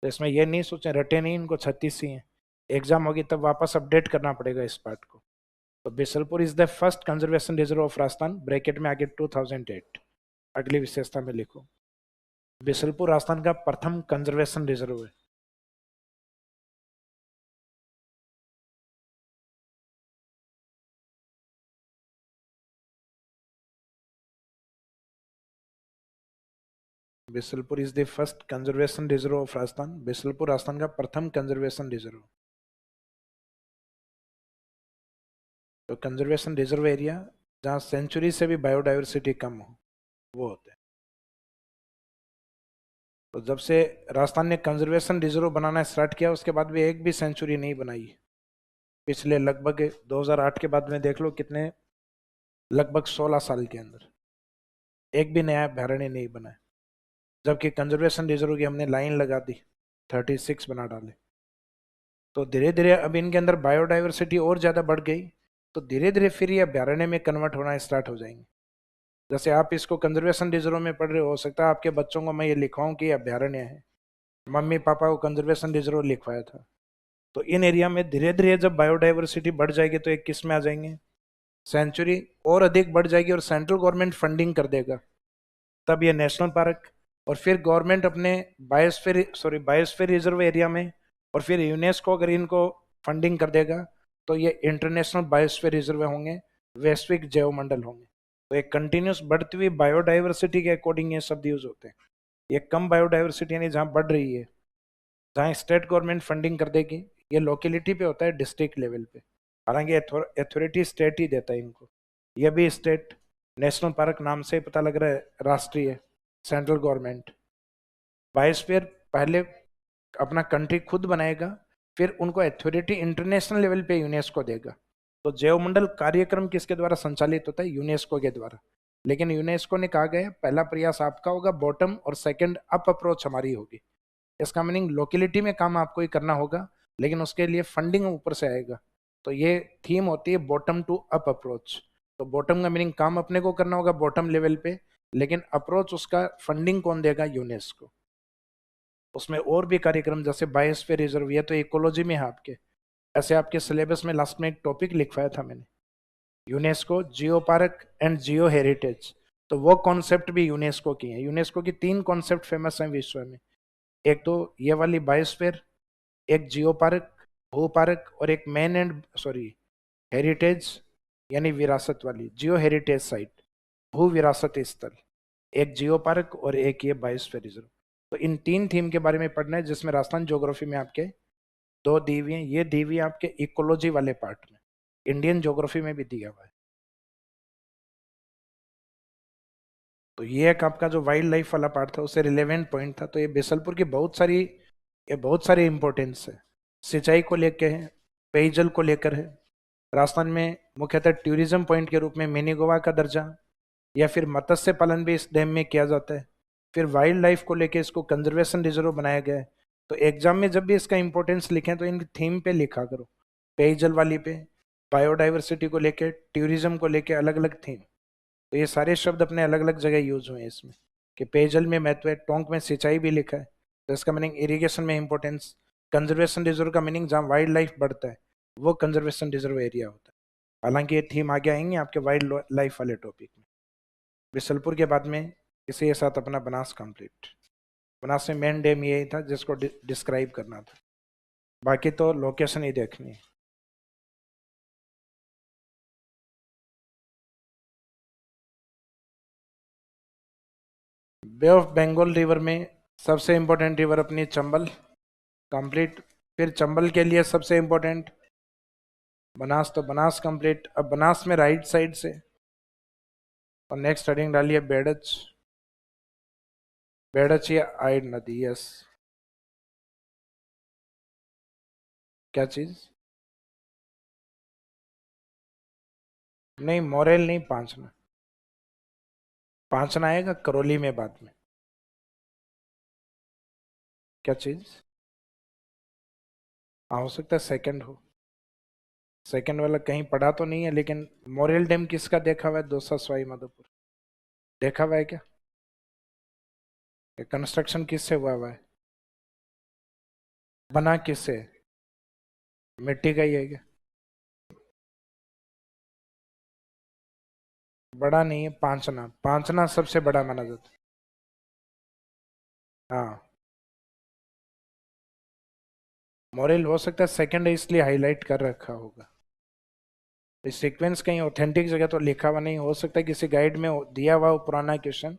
Speaker 1: तो इसमें ये नहीं सोचें रटे नहीं इनको 36 ही हैं, एग्जाम होगी तब वापस अपडेट करना पड़ेगा इस पार्ट को। तो Bisalpur is the first conservation reserve of Rajasthan, bracket में आगे 2008 अगली विशेषता में लिखो। बिसलपुर राजस्थान का प्रथम कंजर्वेशन रिजर्व है। Bisalpur is the first conservation reserve of Rajasthan. Bisalpur Rajasthan का प्रथम कंजर्वेशन रिजर्व। तो कंजर्वेशन रिजर्व एरिया जहाँ सेंचुरी से भी बायोडाइवर्सिटी कम हो वो होते हैं। तो जब से राजस्थान ने कंजर्वेशन रिजर्व बनाना स्टार्ट किया उसके बाद भी एक भी सेंचुरी नहीं बनाई पिछले लगभग 2008 के बाद में देख लो कितने, लगभग 16 साल के अंदर एक भी नया अभ्यारण्य नहीं बना है। जबकि कंजर्वेशन रिजर्व की हमने लाइन लगा दी, 36 बना डाले। तो धीरे धीरे अब इनके अंदर बायोडाइवर्सिटी और ज़्यादा बढ़ गई, तो धीरे धीरे फिर ये अभ्यारण्य में कन्वर्ट होना स्टार्ट हो जाएंगे। जैसे आप इसको कंजर्वेशन रिजर्व में पढ़ रहे हो सकता है आपके बच्चों को मैं ये लिखवाऊं कि अभ्यारण्य है, मम्मी पापा को कंजर्वेशन रिजर्व लिखवाया था। तो इन एरिया में धीरे धीरे जब बायोडाइवर्सिटी बढ़ जाएगी तो एक किस में आ जाएंगे, सेंचुरी और अधिक बढ़ जाएगी और सेंट्रल गवर्नमेंट फंडिंग कर देगा तब ये नेशनल पार्क, और फिर गवर्नमेंट अपने बायोस्फीयर रिजर्व एरिया में, और फिर यूनेस्को अगर इनको फंडिंग कर देगा तो ये इंटरनेशनल बायोस्फीयर रिजर्व होंगे, वैश्विक जैव मंडल होंगे। तो एक कंटिन्यूस बढ़ती हुई बायोडाइवर्सिटी के अकॉर्डिंग ये शब्द यूज होते हैं। ये कम बायोडाइवर्सिटी यानी जहाँ बढ़ रही है, जहाँ स्टेट गवर्नमेंट फंडिंग कर देगी, ये लोकेलिटी पे होता है, डिस्ट्रिक्ट लेवल पे। हालांकि अथॉरिटी स्टेट ही देता है इनको, ये भी स्टेट। नेशनल पार्क नाम से पता लग रहा है राष्ट्रीय, सेंट्रल गवर्नमेंट। बायोस्फीयर पहले अपना कंट्री खुद बनाएगा, फिर उनको अथॉरिटी इंटरनेशनल लेवल पे यूनेस्को देगा। तो जैवमंडल कार्यक्रम किसके द्वारा संचालित होता है, यूनेस्को के द्वारा। लेकिन यूनेस्को ने कहा गया पहला प्रयास आपका होगा बॉटम, और सेकंड अप अप्रोच हमारी होगी। इसका मीनिंग लोकेलिटी में काम आपको ही करना होगा, लेकिन उसके लिए फंडिंग ऊपर से आएगा। तो ये थीम होती है बॉटम टू अप अप्रोच। तो बॉटम का मीनिंग काम अपने को करना होगा बॉटम लेवल पे, लेकिन अप्रोच उसका फंडिंग कौन देगा, यूनेस्को। उसमें और भी कार्यक्रम जैसे बायोस्फीयर रिजर्व, ये तो इकोलॉजी में है आपके। ऐसे आपके सिलेबस में लास्ट में एक टॉपिक लिखवाया था मैंने, UNESCO geo park and Jio heritage. तो वो कॉन्सेप्ट भी यूनेस्को की है। यूनेस्को की 3 कॉन्सेप्ट फेमस हैं विश्व में, एक तो ये वाली बायोस्फीयर, एक जियो पार्क भू पार्क, और एक मैन एंड हेरिटेज यानी विरासत वाली, जियो हेरिटेज साइट, भू विरासत स्थल। एक जियो पार्क और एक ये बायोस्फीयर रिजर्व। तो इन 3 थीम के बारे में पढ़ना है, जिसमें राजस्थान ज्योग्राफी में आपके 2 दी हुई हैं। ये दी हुई है आपके इकोलॉजी वाले पार्ट में, इंडियन ज्योग्राफी में भी दिया हुआ है। तो ये एक आपका जो वाइल्ड लाइफ वाला पार्ट था उससे रिलेवेंट पॉइंट था। तो ये बिसलपुर की बहुत सारी इंपॉर्टेंस है। सिंचाई को लेकर है, पेयजल को लेकर है। राजस्थान में मुख्यतः टूरिज्म पॉइंट के रूप में मिनी गोवा का दर्जा, या फिर मत्स्य पालन भी इस डैम में किया जाता है। फिर वाइल्ड लाइफ को लेके इसको कंजर्वेशन रिजर्व बनाया गया है। तो एग्जाम में जब भी इसका इंपॉर्टेंस लिखें तो इन थीम पे लिखा करो, पेयजल वाली पे, बायोडाइवर्सिटी को लेके, टूरिज्म को लेके अलग अलग थीम। तो ये सारे शब्द अपने अलग अलग जगह यूज हुए हैं इसमें, कि पेयजल में महत्व है, टोंक में सिंचाई भी लिखा है तो इसका मीनिंग इरिगेशन में इंपॉर्टेंस। कंजर्वेशन रिजर्व का मीनिंग जहाँ वाइल्ड लाइफ बढ़ता है वो कंजर्वेशन रिजर्व एरिया होता है। हालांकि ये थीम आगे आएंगे आपके वाइल्ड लाइफ वाले टॉपिक में। बिसलपुर के बाद में इसी के साथ अपना बनास कंप्लीट। बनास में मेन डैम यही था जिसको डिस्क्राइब करना था, बाकी तो लोकेशन ही देखनी है। बे ऑफ बंगाल रिवर में सबसे इंपॉर्टेंट रिवर अपनी चंबल, कंप्लीट। फिर चंबल के लिए सबसे इंपॉर्टेंट बनास, तो बनास कंप्लीट। अब बनास में राइट साइड से और नेक्स्ट हेडिंग डालिए बेड़च। बेड़च या आइड नदी, यस। क्या चीज, नहीं मोरेल नहीं, पांचना। पांचना आएगा करौली में बाद में। क्या चीज, हाँ हो सकता है सेकंड हो, सेकंड वाला कहीं पढ़ा तो नहीं है। लेकिन मोरेल डैम किसका देखा हुआ है, दौसा सवाई माधोपुर देखा हुआ है क्या? कंस्ट्रक्शन किससे हुआ है, बना किससे, मिट्टी का ही है क्या? बड़ा नहीं है, पांचना, पांचना सबसे बड़ा माना जाता है। हाँ मोरेल हो सकता है सेकंड है इसलिए हाईलाइट कर रखा होगा। इस सीक्वेंस कहीं ऑथेंटिक जगह तो लिखा हुआ नहीं, हो सकता है किसी गाइड में दिया हुआ हो पुराना क्वेश्चन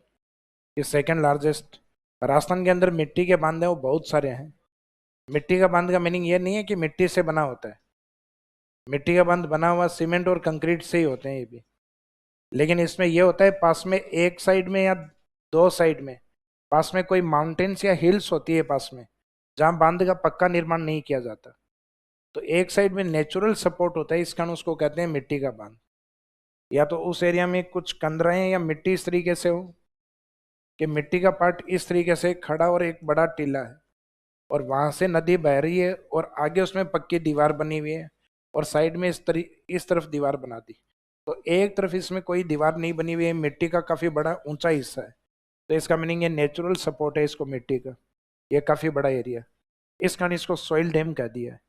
Speaker 1: कि सेकंड लार्जेस्ट राजस्थान के अंदर मिट्टी के बांध है वो बहुत सारे हैं। मिट्टी का बांध का मीनिंग ये नहीं है कि मिट्टी से बना होता है। मिट्टी का बांध बना हुआ सीमेंट और कंक्रीट से ही होते हैं ये भी। लेकिन इसमें ये होता है पास में एक साइड में या दो साइड में पास में कोई माउंटेन्स या हिल्स होती है पास में, जहां बांध का पक्का निर्माण नहीं किया जाता। तो एक साइड में नेचुरल सपोर्ट होता है, इस कारण उसको कहते हैं मिट्टी का बांध। या तो उस एरिया में कुछ कंदराएं या मिट्टी इस तरीके से हो कि मिट्टी का पार्ट इस तरीके से खड़ा और एक बड़ा टीला है, और वहां से नदी बह रही है और आगे उसमें पक्की दीवार बनी हुई है, और साइड में इस तरफ दीवार बना दी। तो एक तरफ इसमें कोई दीवार नहीं बनी हुई है, मिट्टी का काफी बड़ा ऊंचा हिस्सा है। तो इसका मीनिंग ये नेचुरल सपोर्ट है इसको मिट्टी का, ये काफी बड़ा एरिया। इस कारण इसको सॉइल डैम कह दिया है।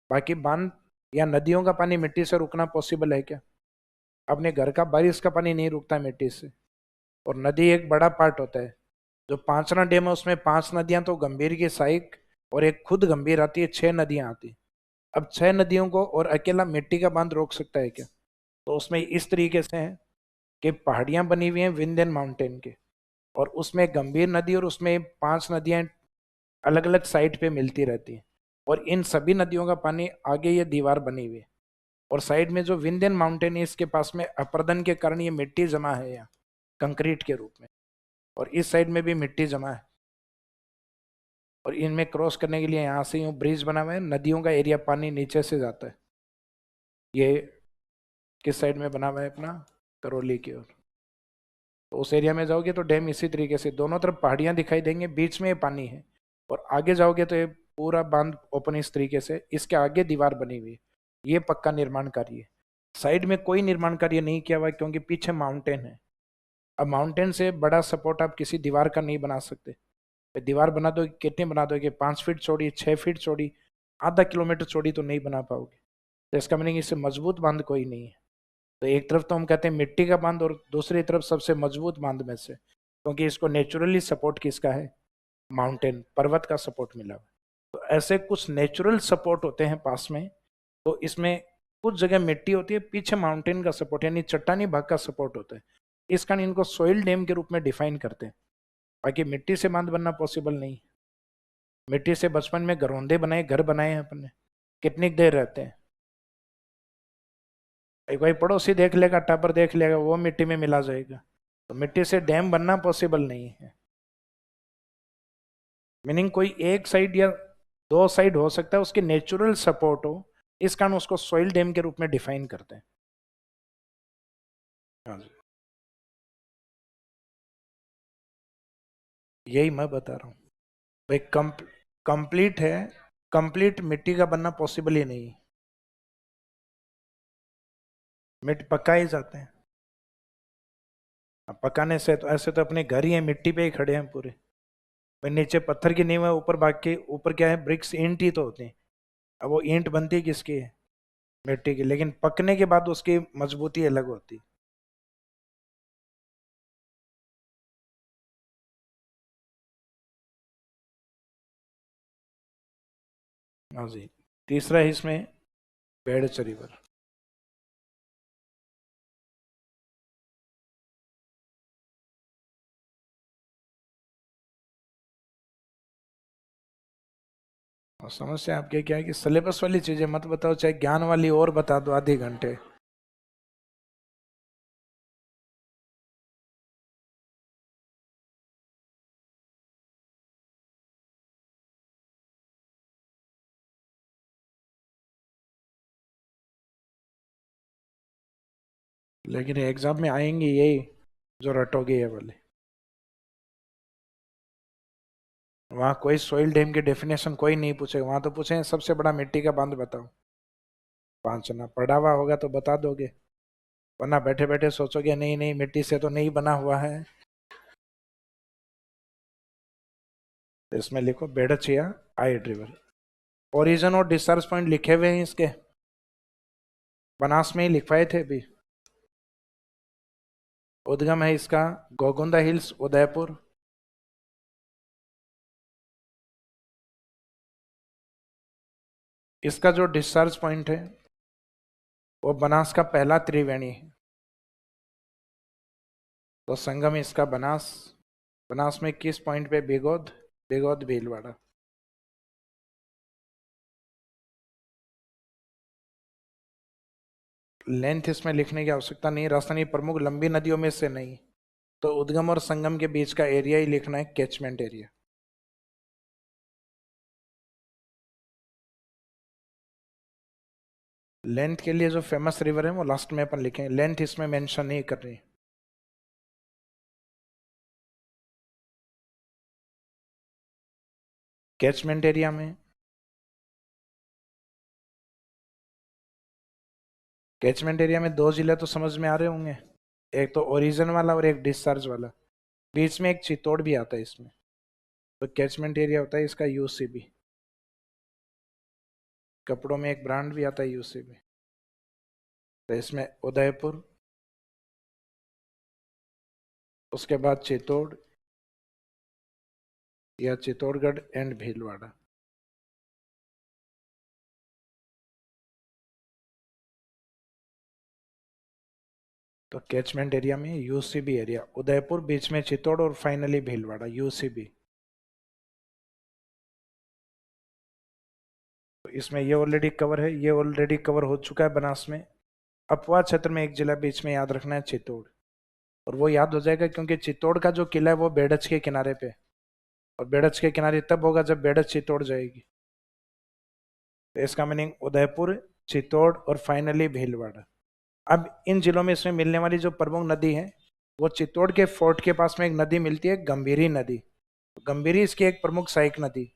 Speaker 1: बाकी बांध या नदियों का पानी मिट्टी से रुकना पॉसिबल है क्या? अपने घर का बारिश का पानी नहीं रुकता मिट्टी से। और नदी एक बड़ा पार्ट होता है। जो पांचना डैम है उसमें 5 नदियां तो गंभीर की सहायक और एक खुद गंभीर आती है, 6 नदियां आती। अब 6 नदियों को और अकेला मिट्टी का बांध रोक सकता है क्या? तो उसमें इस तरीके से है कि पहाड़ियां बनी हुई हैं विंध्यन माउंटेन के, और उसमें गंभीर नदी और उसमें 5 नदियां अलग अलग साइड पे मिलती रहती हैं। और इन सभी नदियों का पानी आगे ये दीवार बनी हुई है, और साइड में जो विंध्यन माउंटेन है इसके पास में अपर्दन के कारण ये मिट्टी जमा है यहाँ कंक्रीट के रूप में, और इस साइड में भी मिट्टी जमा है। और इनमें क्रॉस करने के लिए यहाँ से यूँ ब्रिज बना हुआ है, नदियों का एरिया पानी नीचे से जाता है। ये किस साइड में बना हुआ है? अपना करौली की ओर। तो उस एरिया में जाओगे तो डैम इसी तरीके से दोनों तरफ पहाड़ियां दिखाई देंगे, बीच में ये पानी है। और आगे जाओगे तो ये पूरा बांध ओपन इस तरीके से, इसके आगे दीवार बनी हुई है। ये पक्का निर्माण कार्य है। साइड में कोई निर्माण कार्य नहीं किया हुआ है क्योंकि पीछे माउंटेन है। अब माउंटेन से बड़ा सपोर्ट आप किसी दीवार का नहीं बना सकते। दीवार बना दो, कितनी बना दोगे? 5 फीट चौड़ी, 6 फीट चौड़ी, आधा किलोमीटर चौड़ी तो नहीं बना पाओगे। तो इसका मीनिंग इससे मजबूत बांध कोई नहीं है। तो एक तरफ तो हम कहते हैं मिट्टी का बांध, और दूसरी तरफ सबसे मजबूत बांध में से, क्योंकि इसको नेचुरली सपोर्ट किसका है? माउंटेन, पर्वत का सपोर्ट मिला हुआ है। तो ऐसे कुछ नेचुरल सपोर्ट होते हैं पास में। तो इसमें कुछ जगह मिट्टी होती है, पीछे माउंटेन का सपोर्ट यानी चट्टानी भाग का सपोर्ट होता है। इस कारण इनको सोइल डैम के रूप में डिफाइन करते हैं। बाकी मिट्टी से बांध बनना पॉसिबल नहीं। मिट्टी से बचपन में घरौंदे बनाए, घर बनाए हैं अपने, कितनी देर रहते हैं। कोई पड़ोसी देख लेगा, टापर देख लेगा, वो मिट्टी में मिला जाएगा। तो मिट्टी से डैम बनना पॉसिबल नहीं है। मीनिंग कोई एक साइड या दो साइड हो सकता है उसके नेचुरल सपोर्ट हो, इस कारण उसको सॉइल डैम के रूप में डिफाइन करते हैं। हाँ जी, यही मैं बता रहा हूँ भाई। कंप्लीट है, कंप्लीट मिट्टी का बनना पॉसिबल ही नहीं। मिट्टी पका ही जाते हैं। अब पकाने से तो ऐसे तो अपने घर ही है, मिट्टी पे ही खड़े हैं पूरे। भाई नीचे पत्थर की नींव है, ऊपर बाकी ऊपर क्या है? ब्रिक्स, ईंट ही तो होती हैं। अब वो ईंट बनती किसकी है? मिट्टी की। लेकिन पकने के बाद उसकी मजबूती अलग होती। हाँ जी। तीसरा है इसमें भेड़च रिवर। और समस्या आपके क्या है कि सिलेबस वाली चीजें मत बताओ, चाहे ज्ञान वाली और बता दो आधे घंटे। लेकिन एग्जाम में आएंगे यही जो रटोगे ये वाले। वहाँ कोई सोइल डैम की डेफिनेशन कोई नहीं पूछेगा, वहां तो पूछे सबसे बड़ा मिट्टी का बांध बताओ। पांचना पढ़ा हुआ होगा तो बता दोगे, वरना बैठे बैठे सोचोगे नहीं नहीं मिट्टी से तो नहीं बना हुआ है। तो इसमें लिखो बेड़चिया आइड रिवर। ओरिजिन और डिस्चार्ज पॉइंट लिखे हुए हैं इसके, बनास में ही लिखवाए थे अभी। उद्गम है इसका गोगुंदा हिल्स, उदयपुर। इसका जो डिस्चार्ज पॉइंट है वो बनास का पहला त्रिवेणी है। तो संगम इसका बनास, बनास में किस पॉइंट पे बेगौद, बेगौद भीलवाड़ा। लेंथ इसमें लिखने की आवश्यकता नहीं, राजस्थान की प्रमुख लंबी नदियों में से नहीं, तो उद्गम और संगम के बीच का एरिया ही लिखना है, कैचमेंट एरिया। लेंथ के लिए जो फेमस रिवर है वो लास्ट में अपन लिखेंगे, लेंथ इसमें मेंशन नहीं कर रही। कैचमेंट एरिया में, कैचमेंट एरिया में दो जिले तो समझ में आ रहे होंगे, एक तो ओरिजिन वाला और एक डिस्चार्ज वाला। बीच में एक चित्तौड़ भी आता है इसमें, तो कैचमेंट एरिया होता है इसका यूसीबी। कपड़ों में एक ब्रांड भी आता है यूसीबी, तो इसमें उदयपुर, उसके बाद चित्तौड़ या चित्तौड़गढ़ एंड भीलवाड़ा। तो कैचमेंट एरिया में यूसीबी एरिया, उदयपुर, बीच में चित्तौड़ और फाइनली भीलवाड़ा, यूसीबी। तो इसमें ये ऑलरेडी कवर है, ये ऑलरेडी कवर हो चुका है बनास में। अपवा क्षेत्र में एक जिला बीच में याद रखना है, चित्तौड़। और वो याद हो जाएगा क्योंकि चित्तौड़ का जो किला है वो बेडच के किनारे पे, और बेडच के किनारे तब होगा जब बेडच चित्तौड़ जाएगी। तो इसका मीनिंग उदयपुर, चित्तौड़ और फाइनली भीलवाड़ा। अब इन जिलों में इसमें मिलने वाली जो प्रमुख नदी है, वो चित्तौड़ के फोर्ट के पास में एक नदी मिलती है, गंभीरी नदी। गंभीरी इसकी एक प्रमुख सहायक नदी।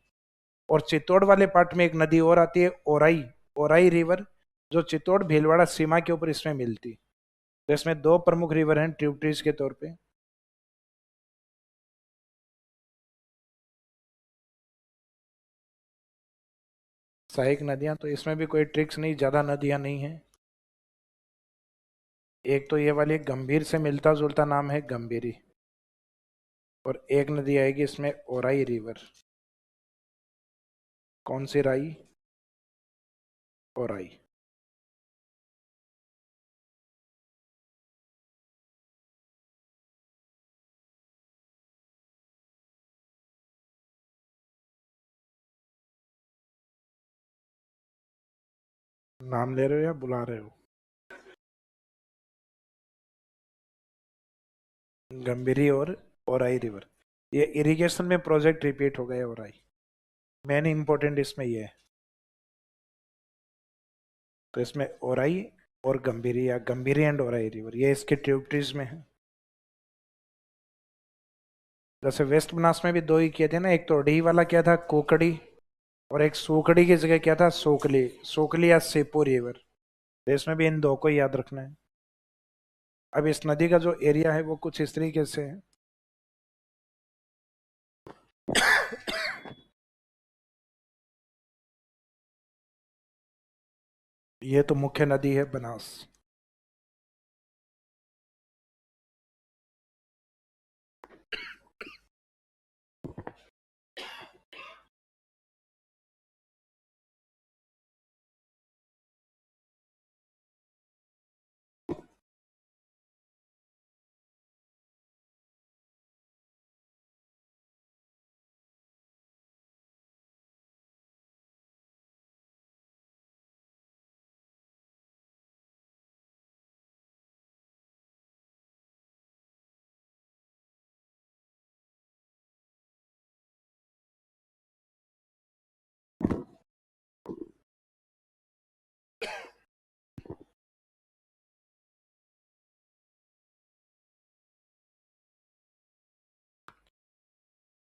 Speaker 1: और चित्तौड़ वाले पार्ट में एक नदी और आती है, ओराई, ओराई रिवर, जो चित्तौड़ भीलवाड़ा सीमा के ऊपर इसमें मिलती। तो इसमें दो प्रमुख रिवर हैं ट्रिब्यूटरीज के तौर पे। सहायक नदियां, तो इसमें भी कोई ट्रिक्स नहीं, ज्यादा नदियां नहीं है। एक तो ये वाली गंभीर से मिलता जुलता नाम है, गंभीरी। और एक नदी आएगी इसमें, ओराई रिवर। कौन सी राई? ओराई। नाम ले रहे हो या बुला रहे हो? गंभीरी और ओराई रिवर, ये इरिगेशन में प्रोजेक्ट रिपीट हो गए ओराई। मेन इंपॉर्टेंट इसमें ये है। तो इसमें ओराई और गंभीरी, या गंभीरी एंड ओराई रिवर, ये इसके ट्रिब्यूटरीज में है। जैसे वेस्ट बनास में भी दो ही किए थे ना, एक तो डी वाला क्या था, कोकड़ी, और एक सोकड़ी की जगह क्या था, सोकली, सोकली या सेपो रिवर। तो इसमें भी इन दो को याद रखना है। अब इस नदी का जो एरिया है वो कुछ इस तरीके से है। ये तो मुख्य नदी है बनास।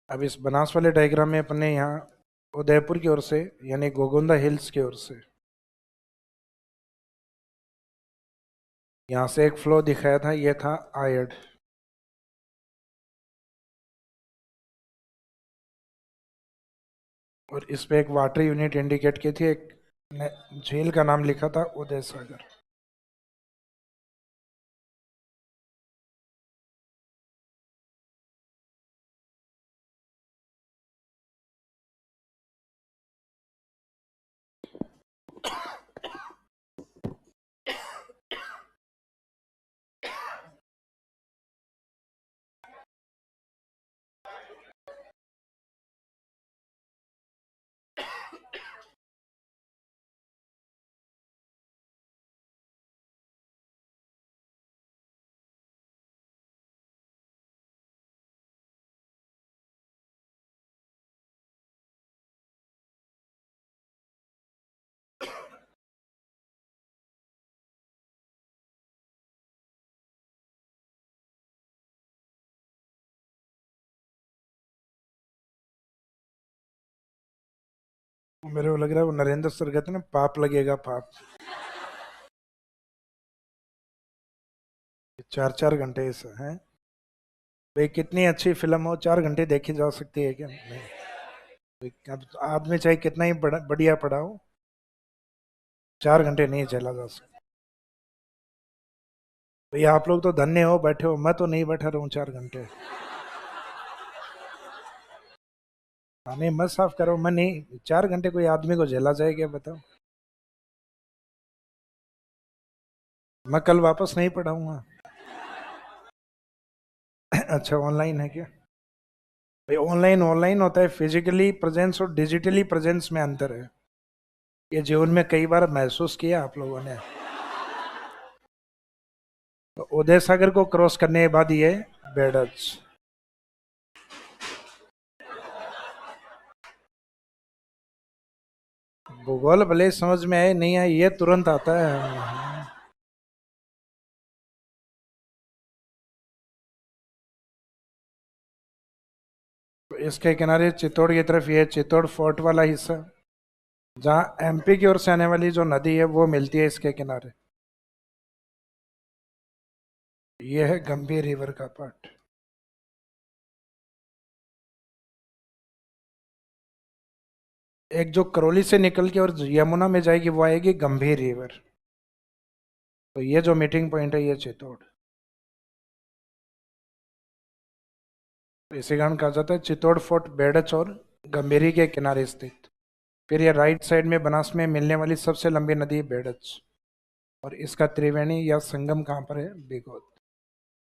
Speaker 1: अब इस बनास वाले डायग्राम में अपने यहाँ उदयपुर की ओर से, यानी गोगुंदा हिल्स की ओर से, यहाँ से एक फ्लो दिखाया था, ये था आयड। और इस पे एक वाटर यूनिट इंडिकेट की थी, एक झील का नाम लिखा था उदय सागर। मेरे को लग रहा है वो नरेंद्र सर कहते हैं ना, पाप लगेगा पाप। 4 4 घंटे इस है भाई, कितनी अच्छी फिल्म हो 4 घंटे देखी जा सकती है क्या? नहीं। अब आदमी चाहे कितना ही बढ़िया पढ़ा हो, 4 घंटे नहीं चला जा सकता। भैया आप लोग तो धन्य हो, बैठे हो, मैं तो नहीं बैठा रहूं 4 घंटे। हाँ नहीं, मत साफ करो, मैं नहीं, 4 घंटे कोई आदमी को झेला जाएगा बताओ? मैं कल वापस नहीं पढ़ाऊंगा। अच्छा ऑनलाइन है क्या? भाई ऑनलाइन ऑनलाइन होता है, फिजिकली प्रेजेंस और डिजिटली प्रेजेंस में अंतर है। ये जीवन में कई बार महसूस किया आप लोगों ने। तो उदय सागर को क्रॉस करने के बाद ये बेडज। भूगोल भले समझ में आए नहीं आए, ये तुरंत आता है। तो इसके किनारे चित्तौड़ की तरफ ये चित्तौड़ फोर्ट वाला हिस्सा, जहाँ एमपी की ओर से आने वाली जो नदी है वो मिलती है इसके किनारे। ये है गंभीर रिवर का पार्ट। एक जो करौली से निकल के और यमुना में जाएगी वो आएगी गंभीर रिवर। तो ये जो मीटिंग पॉइंट है ये चित्तौड़। तो इसी कारण कहा जाता है चित्तौड़ फोर्ट बेडच और गंभीरी के किनारे स्थित। फिर ये राइट साइड में बनास में मिलने वाली सबसे लंबी नदी है बेडच। और इसका त्रिवेणी या संगम कहाँ पर है? बिगोद।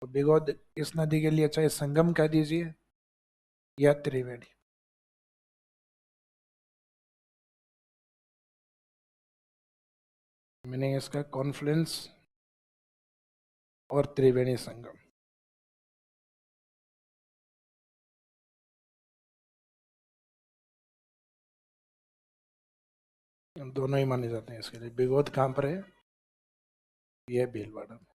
Speaker 1: तो बिगोद इस नदी के लिए चाहे संगम कह दीजिए या त्रिवेणी। मीनिंग इसका कॉन्फ्लुएंस और त्रिवेणी संगम। दोनों ही माने जाते हैं इसके लिए। बिगोद कहाँ पर है? ये भीलवाड़ा में।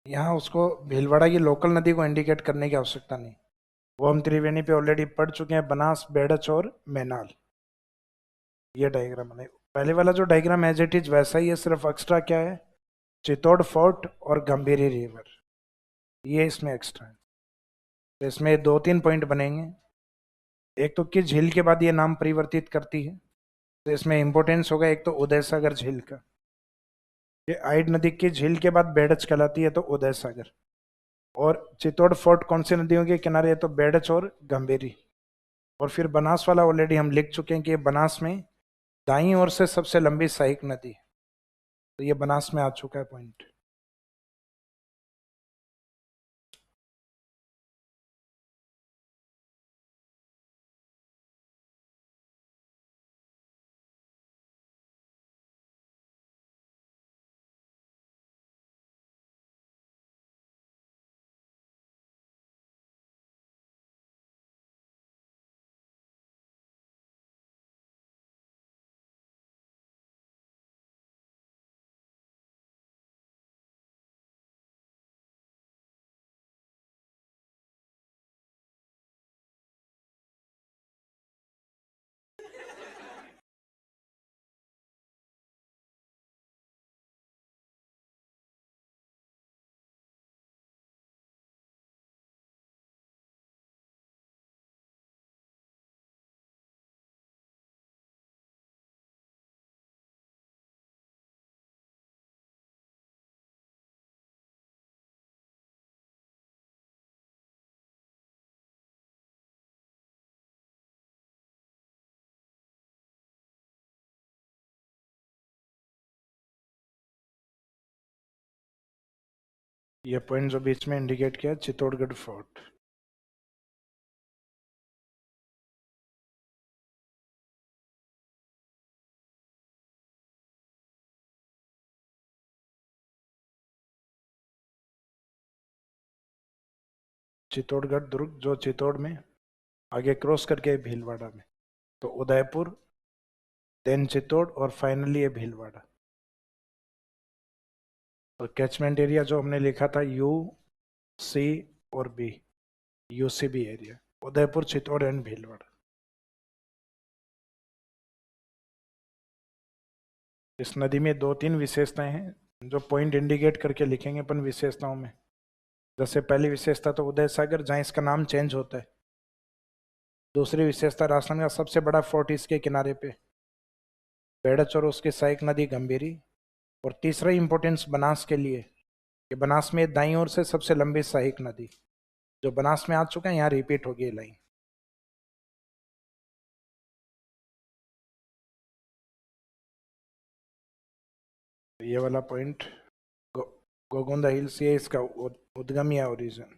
Speaker 1: यहाँ उसको भीलवाड़ा की लोकल नदी को इंडिकेट करने की आवश्यकता नहीं। वो हम त्रिवेणी पे ऑलरेडी पढ़ चुके हैं, बनास बेड़च और मैनाल। ये डायग्राम बने, पहले वाला जो डायग्राम एज इट इज वैसा ही है, सिर्फ एक्स्ट्रा क्या है? चित्तौड़ फोर्ट और गंभीरी रिवर, ये इसमें एक्स्ट्रा है। तो इसमें 2 3 पॉइंट बनेंगे। एक तो किस झील के बाद ये नाम परिवर्तित करती है, तो इसमें इंपॉर्टेंस होगा एक तो उदय सागर झील का। ये आइड नदी की झील के बाद बेड़च कहलाती है, तो उदय सागर। और चित्तौड़ फोर्ट कौन सी नदियों के किनारे है? तो बेड़च और गंभीरी। और फिर बनास वाला ऑलरेडी हम लिख चुके हैं कि बनास में दाईं ओर से सबसे लंबी सहायक नदी, तो ये बनास में आ चुका है पॉइंट। ये पॉइंट जो बीच में इंडिकेट किया चित्तौड़गढ़ फोर्ट। चित्तौड़गढ़ दुर्ग जो चित्तौड़ में आगे क्रॉस करके भीलवाड़ा में, तो उदयपुर, देन चित्तौड़ और फाइनली ये भीलवाड़ा। और कैचमेंट एरिया जो हमने लिखा था यू सी और B, UCB area. Udaipur, Chittor and Bhilwara. इस नदी में 2-3 विशेषताएं हैं जो पॉइंट इंडिकेट करके लिखेंगे अपन विशेषताओं में। जैसे पहली विशेषता तो उदय सागर, जहाँ इसका नाम चेंज होता है। दूसरी विशेषता, राजस्थान का सबसे बड़ा फोर्ट इसके किनारे पे, बेड़च, और उसकी सहायक नदी गंभीरी। और तीसरा इंपॉर्टेंस बनास के लिए, कि बनास में दाईं ओर से सबसे लंबी सहायक नदी, जो बनास में आ चुका है यहाँ रिपीट होगी ये लाइन। ये वाला पॉइंट गो, गोगोंदा हिल्स, ये इसका उद्गम या ओरिजिन।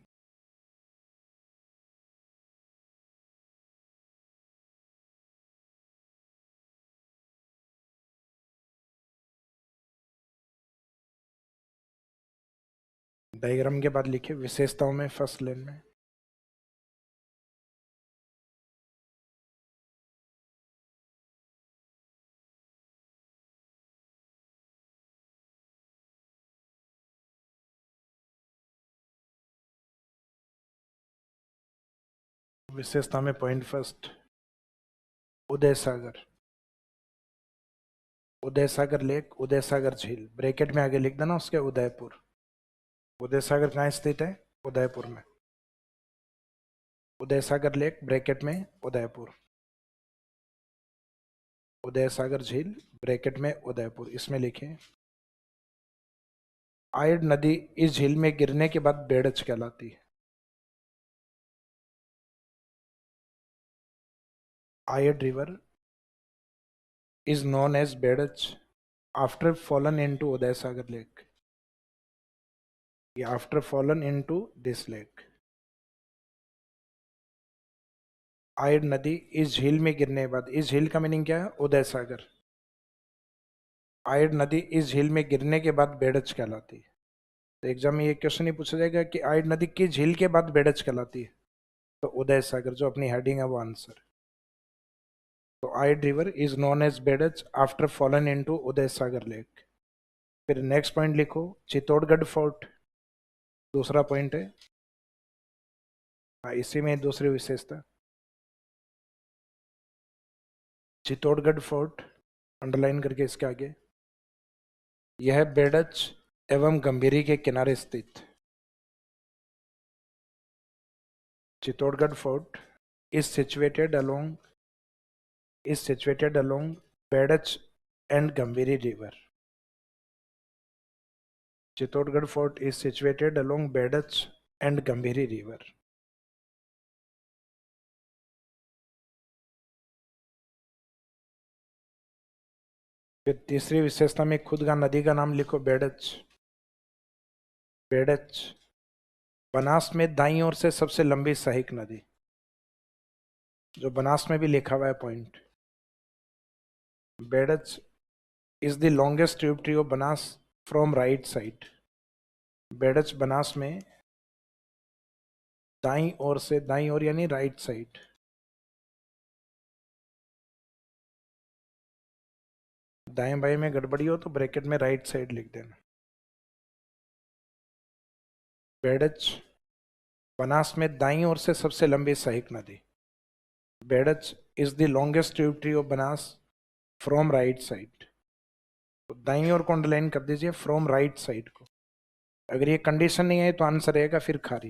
Speaker 1: डायग्राम के बाद लिखे विशेषताओं में फर्स्ट लाइन में। विशेषता में पॉइंट फर्स्ट, उदय सागर। उदय सागर लेक, उदय सागर झील, ब्रैकेट में आगे लिख देना उसके उदयपुर। उदय सागर कहाँ स्थित है? उदयपुर में। उदय सागर लेक ब्रैकेट में उदयपुर। उदय सागर झील ब्रैकेट में उदयपुर, इसमें लिखे। आयड नदी इस झील में गिरने के बाद बेड़च कहलाती है। Ayad river is known as Bedach after fallen into Uday Sagar Lake. After fallen into this lake. Ayad नदी इस झील में गिरने के बाद, इस झील का मीनिंग क्या है? उदय सागर। आयड नदी इस झील में गिरने के बाद बेड़च कहलाती है। तो एग्जाम में ये क्वेश्चन ही पूछा जाएगा कि आयड नदी किस झील के बाद बेड़च कहलाती है, तो उदय सागर, जो अपनी हेडिंग है वो आंसर। तो Ayad river is known as Berach after fallen into Udai Sagar lake. फिर नेक्स्ट पॉइंट लिखो, चित्तौड़गढ़ फोर्ट, दूसरा पॉइंट है। इसी में दूसरी विशेषता, चित्तौड़गढ़ फोर्ट अंडरलाइन करके इसके आगे, यह बेड़च एवं गंभीरी के किनारे स्थित। Chittorgarh fort is situated along Berach and Gambhiri river. Chittorgarh fort is situated along Berach and Gambhiri river. फिर तीसरी विशेषता में खुद का नदी का नाम लिखो, बेड़च। बेड़च बनास में दाईं ओर से सबसे लंबी सहायक नदी, जो बनास में भी लिखा हुआ है point. Berach is the longest tributary of Banas from right side. Berach Banas में दाईं ओर से, दाईं ओर यानी राइट साइड। दाएं बाएं में गड़बड़ी हो तो ब्रैकेट में राइट साइड लिख देना। बेड़च बनास में दाईं ओर से सबसे लंबी सहायक नदी। Berach is the longest tributary of Banas from right side. तो दाईं ओर को अंडरलाइन कर दीजिए, फ्रॉम राइट साइड को। अगर ये कंडीशन नहीं है तो आंसर रहेगा फिर खारी।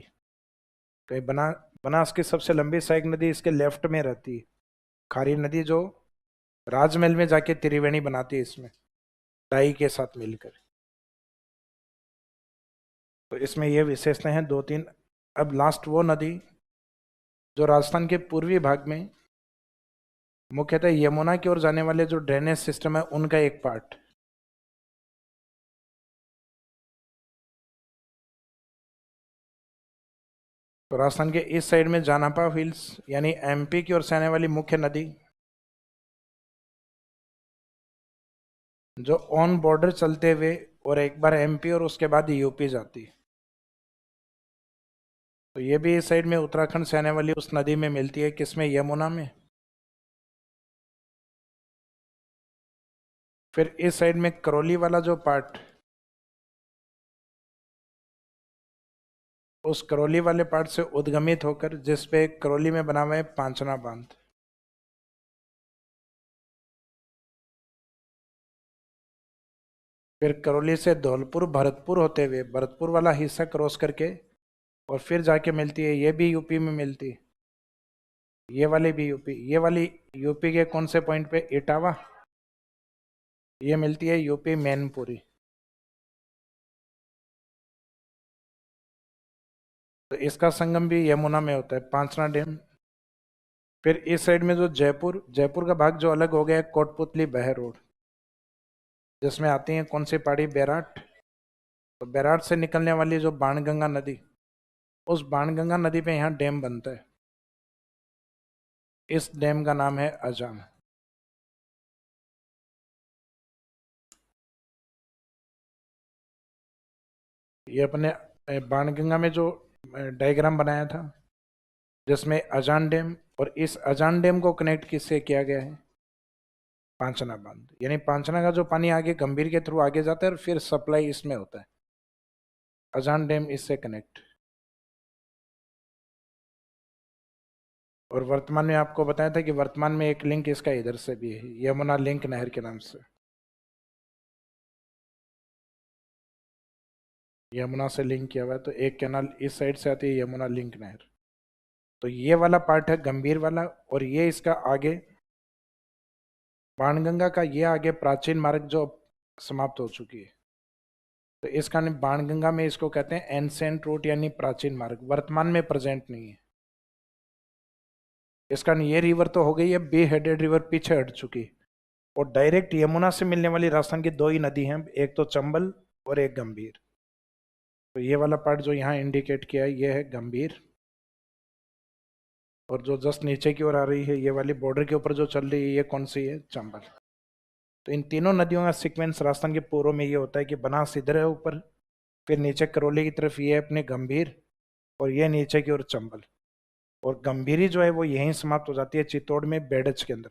Speaker 1: कहीं बनास की सबसे लंबी सहायक नदी इसके लेफ्ट में रहती है, खारी नदी, जो राजमहल में जाके त्रिवेणी बनाती है इसमें डाई के साथ मिलकर। तो इसमें ये विशेषताएं हैं 2-3। अब लास्ट वो नदी जो राजस्थान के पूर्वी भाग में मुख्यतः यमुना की ओर जाने वाले जो ड्रेनेज सिस्टम है उनका एक पार्ट। तो राजस्थान के इस साइड में जानापा हिल्स यानी एमपी की ओर से आने वाली मुख्य नदी, जो ऑन बॉर्डर चलते हुए और एक बार एमपी और उसके बाद यूपी जाती है। तो ये भी इस साइड में उत्तराखंड से आने वाली उस नदी में मिलती है, किसमें? यमुना में। फिर इस साइड में करौली वाला जो पार्ट, उस करौली वाले पार्ट से उद्गमित होकर जिसपे करौली में बना हुआ है पांचना बांध। फिर करौली से धौलपुर भरतपुर होते हुए भरतपुर वाला हिस्सा क्रॉस करके और फिर जाके मिलती है, ये भी यूपी में मिलती है, ये वाली भी यूपी, ये वाली यूपी के कौन से पॉइंट पे, इटावा, ये मिलती है यूपी मैनपुरी। तो इसका संगम भी यमुना में होता है, पांचना डैम। फिर इस साइड में जो जयपुर, जयपुर का भाग जो अलग हो गया है कोटपुतली बहर रोड, जिसमें आती है कौन सी पहाड़ी, बैराट। तो बैराट से निकलने वाली जो बाणगंगा नदी, उस बाणगंगा नदी पे यहाँ डैम बनता है, इस डैम का नाम है अजान। ये अपने बाणगंगा में जो डायग्राम बनाया था, जिसमें अजान डैम और इस अजान डैम को कनेक्ट किससे किया गया है, पांचना बांध। यानी पांचना का जो पानी आगे गंभीर के थ्रू आगे जाता है और फिर सप्लाई इसमें होता है, अजान डैम इससे कनेक्ट। और वर्तमान में आपको बताया था कि वर्तमान में एक लिंक इसका इधर से भी है, यमुना लिंक नहर के नाम से। यमुना से लिंक किया हुआ है, तो एक कैनाल इस साइड से आती है, यमुना लिंक नहर। तो ये वाला पार्ट है गंभीर वाला, और ये इसका आगे बाणगंगा का, ये आगे प्राचीन मार्ग जो समाप्त हो चुकी है। तो इस कारण बाणगंगा में इसको कहते हैं एंसेंट रूट, यानी प्राचीन मार्ग, वर्तमान में प्रेजेंट नहीं है। इस कारण ये रिवर तो हो गई है बे हेडेड रिवर, पीछे हट चुकी, और डायरेक्ट यमुना से मिलने वाली राजस्थान की दो ही नदी हैं, एक तो चंबल और एक गंभीर। तो ये वाला पार्ट जो यहाँ इंडिकेट किया है ये है गंभीर, और जो जस्ट नीचे की ओर आ रही है ये वाली बॉर्डर के ऊपर जो चल रही है ये कौन सी है, चंबल। तो इन तीनों नदियों का सीक्वेंस राजस्थान के पूर्व में ये होता है कि बनास इधर है ऊपर, फिर नीचे करौली की तरफ ये है अपने गंभीर, और ये नीचे की ओर चंबल। और गंभीरी जो है वो यहीं समाप्त हो जाती है चित्तौड़ में बेडच के अंदर।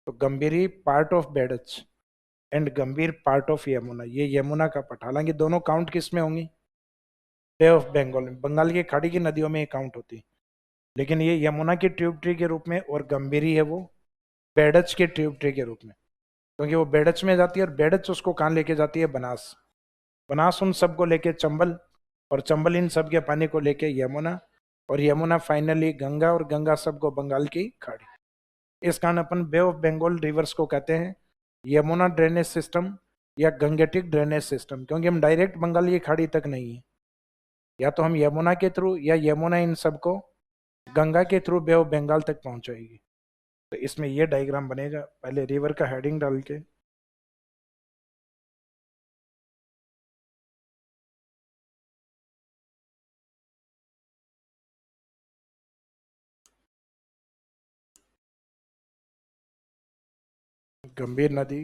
Speaker 1: तो गंभीरी पार्ट ऑफ बेडच एंड गंभीर पार्ट ऑफ यमुना, ये यमुना का पट। हालांकि दोनों काउंट किस में होंगी, बे ऑफ बंगाल में, बंगाल की खाड़ी की नदियों में ये काउंट होती, लेकिन ये यमुना की ट्रिब्यूटरी के रूप में, और गंभीरी है वो बेडच के ट्रिब्यूटरी के रूप में, क्योंकि वो बेडच में जाती है, और बेडच उसको कहाँ लेके जाती है, बनास। बनास उन सबको लेके चंबल, और चंबल इन सब के पानी को लेके यमुना, और यमुना फाइनली गंगा, और गंगा सबको बंगाल की खाड़ी। इस कारण अपन बे ऑफ बंगाल रिवर्स को कहते हैं यमुना ड्रेनेज सिस्टम या गंगेटिक ड्रेनेज सिस्टम, क्योंकि हम डायरेक्ट बंगाल की खाड़ी तक नहीं है, या तो हम यमुना के थ्रू, या यमुना इन सबको गंगा के थ्रू बे ऑफ बंगाल तक पहुंचाएगी। तो इसमें ये डायग्राम बनेगा, पहले रिवर का हेडिंग डाल के। गंभीर नदी,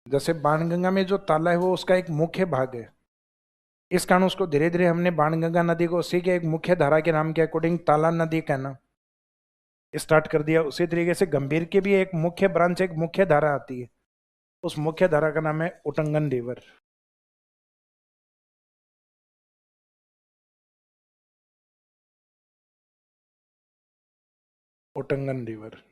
Speaker 1: जैसे बाणगंगा में जो ताला है वो उसका एक मुख्य भाग है, इस कारण उसको धीरे धीरे हमने बाणगंगा नदी को उसी के एक मुख्य धारा के नाम के अकॉर्डिंग ताला नदी कहना स्टार्ट कर दिया। उसी तरीके से गंभीर की भी एक मुख्य ब्रांच, एक मुख्य धारा आती है, उस मुख्य धारा का नाम है उटंगन रिवर। उटंगन रिवर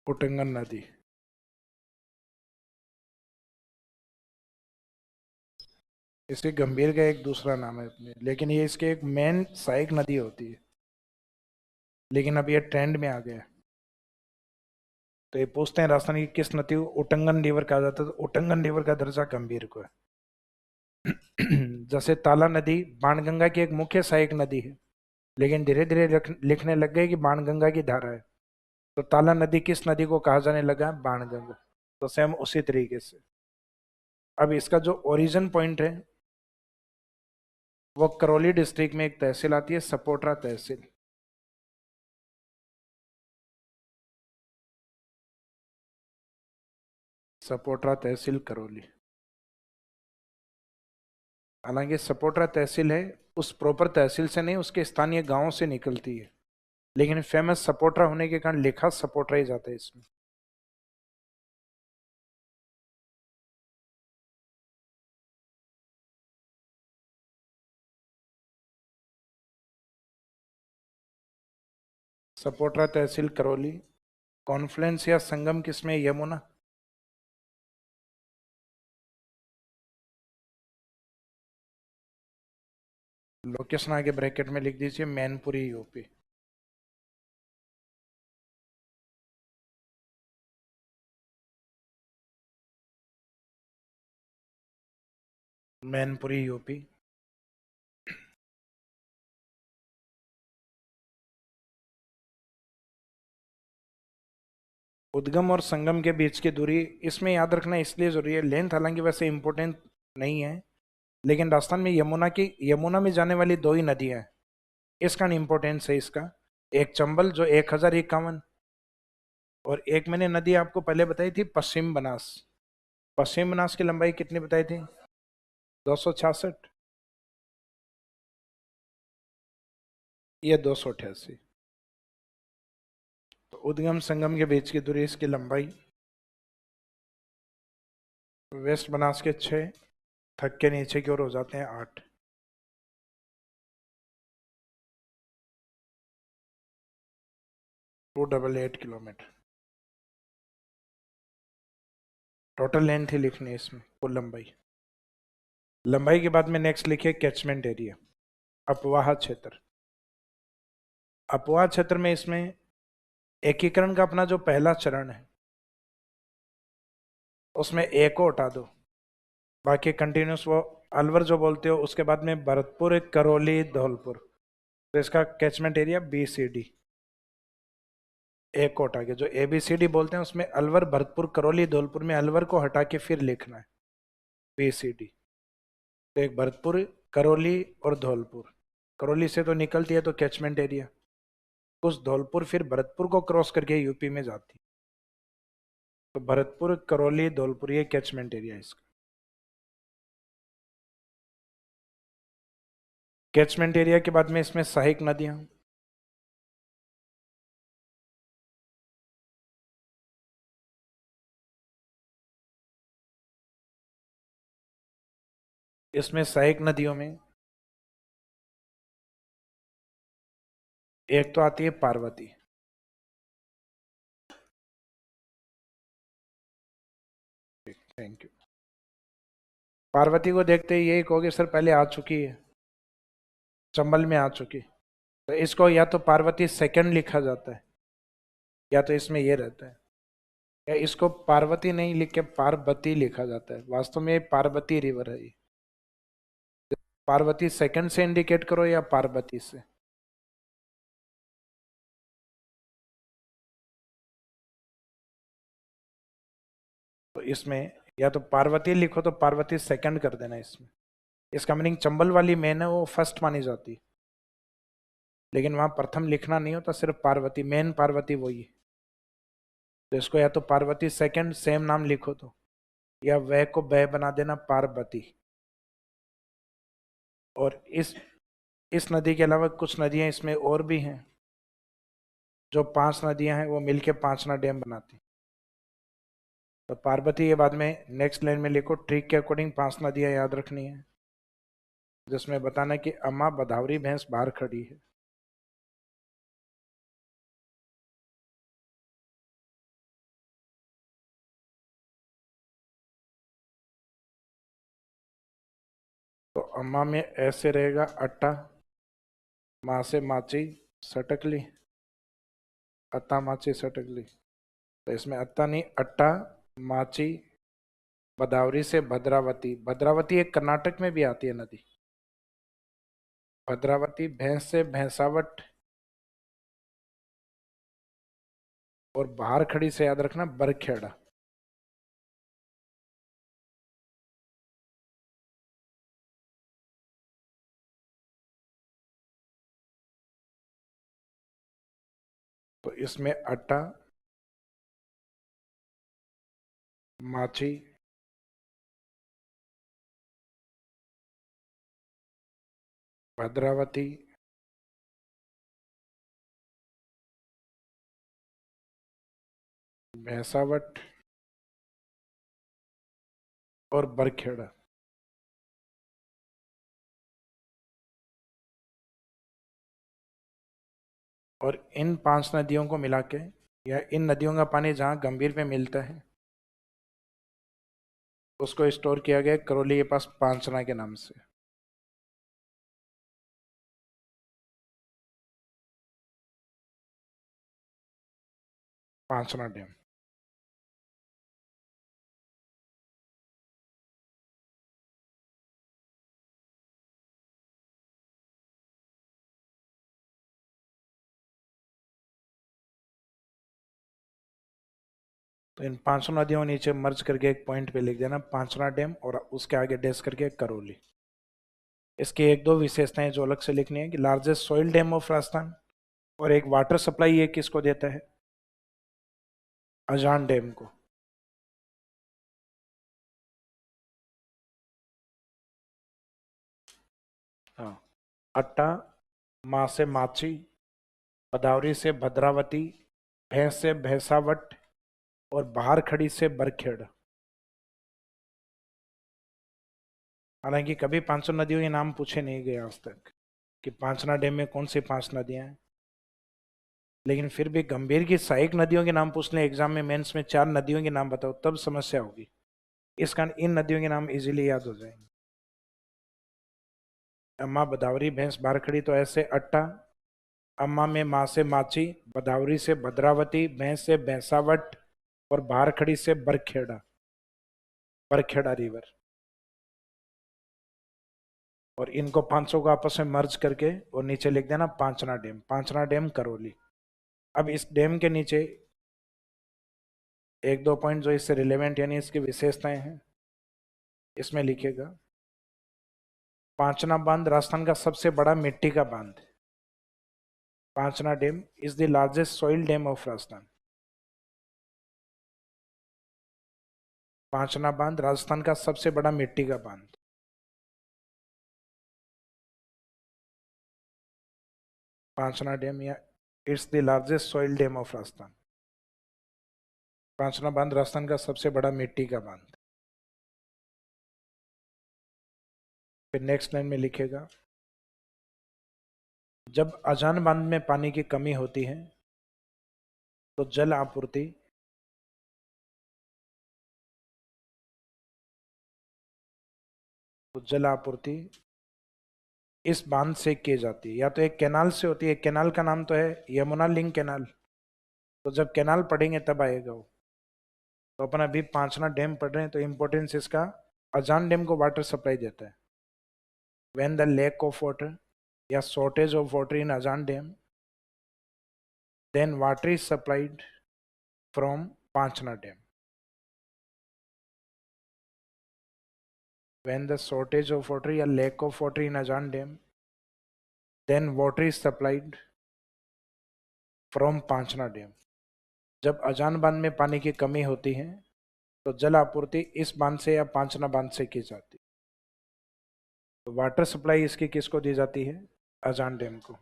Speaker 1: उटंगन नदी, इसे गंभीर का एक दूसरा नाम है अपने, लेकिन ये इसके एक मेन सहायक नदी होती है, लेकिन अब ये ट्रेंड में आ गया है। तो ये पूछते हैं राजस्थान की किस नदी को उटंगन रिवर कहा जाता है, तो उटंगन रिवर का दर्जा गंभीर को है। जैसे ताला नदी बाणगंगा की एक मुख्य सहायक नदी है, लेकिन धीरे धीरे लिखने लग गए कि बाणगंगा की धारा है, तो ताला नदी किस नदी को कहा जाने लगा, बाणगंगा। तो सेम उसी तरीके से अब इसका जो ओरिजिन पॉइंट है वो करौली डिस्ट्रिक्ट में एक तहसील आती है, सपोट्रा तहसील। सपोट्रा तहसील करौली। हालांकि सपोट्रा तहसील है उस प्रॉपर तहसील से नहीं, उसके स्थानीय गांवों से निकलती है, लेकिन फेमस सपोट्रा होने के कारण लिखा सपोट्रा ही जाता है इसमें। सपोटरा तहसील करौली। कॉन्फ्लुएंस या संगम किसमें? यमुना। लोकेशन आगे ब्रैकेट में लिख दीजिए, मैनपुरी यूपी। मैनपुरी यूपी। उद्गम और संगम के बीच की दूरी इसमें याद रखना इसलिए जरूरी है, लेंथ हालांकि वैसे इंपॉर्टेंट नहीं है, लेकिन राजस्थान में यमुना में जाने वाली दो ही नदियां हैं, इसका इंपॉर्टेंस है इसका। एक चंबल जो 1051, और एक मैंने नदी आपको पहले बताई थी पश्चिम बनास। पश्चिम बनास की लंबाई कितनी बताई थी? 266। ये 288। तो उद्गम संगम के बीच की दूरी, इसकी लंबाई, वेस्ट बनास के 6, थक के नीचे की ओर हो जाते हैं 8। 288 किलोमीटर टोटल लेंथ ही लिखनी है इसमें, कुल लंबाई। लंबाई के बाद में नेक्स्ट लिखिए कैचमेंट एरिया, अपवाह क्षेत्र। अपवाह क्षेत्र में इसमें एकीकरण का अपना जो पहला चरण है उसमें ए को हटा दो, बाकी कंटिन्यूस वो अलवर जो बोलते हो, उसके बाद में भरतपुर, करौली, धौलपुर, तो इसका कैचमेंट एरिया BCD। ए को हटा के जो ABCD बोलते हैं उसमें अलवर, भरतपुर, करौली, धौलपुर में अलवर को हटा के फिर लिखना है BCD। तो एक भरतपुर, करौली और धौलपुर, करौली से तो निकलती है तो कैचमेंट एरिया, उस धौलपुर फिर भरतपुर को क्रॉस करके यूपी में जाती है, तो भरतपुर, करौली, धौलपुर, ये कैचमेंट एरिया है इसका। कैचमेंट एरिया के बाद में इसमें सहायक नदियां, इसमें सहायक नदियों में एक तो आती है पार्वती। Thank you. पार्वती को देखते ही यही कहोगे सर पहले आ चुकी है, चंबल में आ चुकी, तो इसको या तो पार्वती सेकंड लिखा जाता है, या तो इसमें ये रहता है, या इसको पार्वती नहीं लिख के पार्वती लिखा जाता है, वास्तव में ये पार्वती रिवर है ये। पार्वती सेकंड से इंडिकेट करो या पार्वती से। तो इसमें या तो पार्वती लिखो तो पार्वती सेकंड कर देना इसमें। इसका मीनिंग चंबल वाली मेन है वो फर्स्ट मानी जाती है, लेकिन वहां प्रथम लिखना नहीं होता, सिर्फ पार्वती, मेन पार्वती वही है। तो इसको या तो पार्वती सेकंड सेम नाम लिखो तो, या वह को बह बना देना पार्वती। और इस नदी के अलावा कुछ नदियां इसमें और भी हैं, जो 5 नदियां हैं वो मिलके 5 डैम बनाती। तो पार्वती के बाद में नेक्स्ट लाइन में लिखो ट्रिक के अकॉर्डिंग 5 नदियां याद रखनी है, जिसमें बताना कि अम्मा बदावरी भैंस बाहर खड़ी है। तो अम्मा में ऐसे रहेगा अट्टा, माँ से माची सटकली, अत्ता माची सटकली, तो इसमें अत्ता नहीं अट्टा, माची, बदावरी से भद्रावती। भद्रावती एक कर्नाटक में भी आती है नदी, भद्रावती। भैंस से भैंसावट, और बाहर खड़ी से याद रखना बरखेड़ा। तो इसमें अट्टा, माची, भद्रावती, भैंसावट और बरखेड़ा। और इन 5 नदियों को मिला के, या इन नदियों का पानी जहाँ गंभीर में मिलता है, उसको स्टोर किया गया करौली के पास पांचना के नाम से। पांचना डैम। तो इन 5 नदियों को नीचे मर्ज करके एक पॉइंट पे लिख देना पांचना डैम, और उसके आगे डैश करके करौली। इसकी एक दो विशेषताएं जो अलग से लिखनी है कि largest soil dam of Rajasthan, और एक वाटर सप्लाई ये किसको देता है, अजान डैम को। हाँ। अट्टा, माँ से माची, भदावरी से भद्रावती, भैंस से भैंसावट, और बाहर खड़ी से बरखेड़। हालांकि कभी 500 नदियों के नाम पूछे नहीं गए आज तक कि पांचना डैम में कौन सी 5 नदियां हैं, लेकिन फिर भी गंभीर की सहायक नदियों के नाम पूछ लें एग्जाम में, मेंस में 4 नदियों के नाम बताओ, तब समस्या होगी। इस कारण इन नदियों के नाम इजीली याद हो जाएंगे। अम्मा भदावरी भैंस बाहर खड़ी तो ऐसे अट्टा, अम्मा में माँ से माची, भदावरी से भद्रावती, भैंस से भैंसावट, और बाहर खड़ी से बरखेड़ा, बरखेड़ा रिवर। और इनको 500 को आपस में मर्ज करके और नीचे लिख देना पांचना डैम, पांचना डैम करौली। अब इस डैम के नीचे एक दो पॉइंट जो इससे रिलेवेंट यानी इसकी विशेषताएं हैं, इसमें लिखेगा पांचना बांध राजस्थान का सबसे बड़ा मिट्टी का बांध। Panchna dam is the largest soil dam of Rajasthan. Panchna बांध राजस्थान का सबसे बड़ा मिट्टी का बांध। पांचना डैम या it's the largest soil dam of Rajasthan. Panchna बांध राजस्थान का सबसे बड़ा मिट्टी का बांध। फिर नेक्स्ट लाइन में लिखेगा जब अजान बांध में पानी की कमी होती है तो जल आपूर्ति इस बांध से की जाती है, या तो एक कैनाल से होती है। कैनाल का नाम तो है यमुना लिंक कैनाल, तो जब कैनाल पढ़ेंगे तब आएगा वो। तो अपन अभी पांचना डैम पढ़ रहे हैं, तो इंपॉर्टेंस इसका अजान डैम को वाटर सप्लाई देता है। When the lack of water या shortage of water in Ajan dam, then water is supplied from Panchna dam. When the shortage of water या lack of water in Ajan Dam, then water is supplied from Panchna dam. जब अजान बांध में पानी की कमी होती है तो जल आपूर्ति इस बांध से या पांचना बांध से की जाती है। तो वाटर सप्लाई इसकी किसको दी जाती है, अजान डैम को।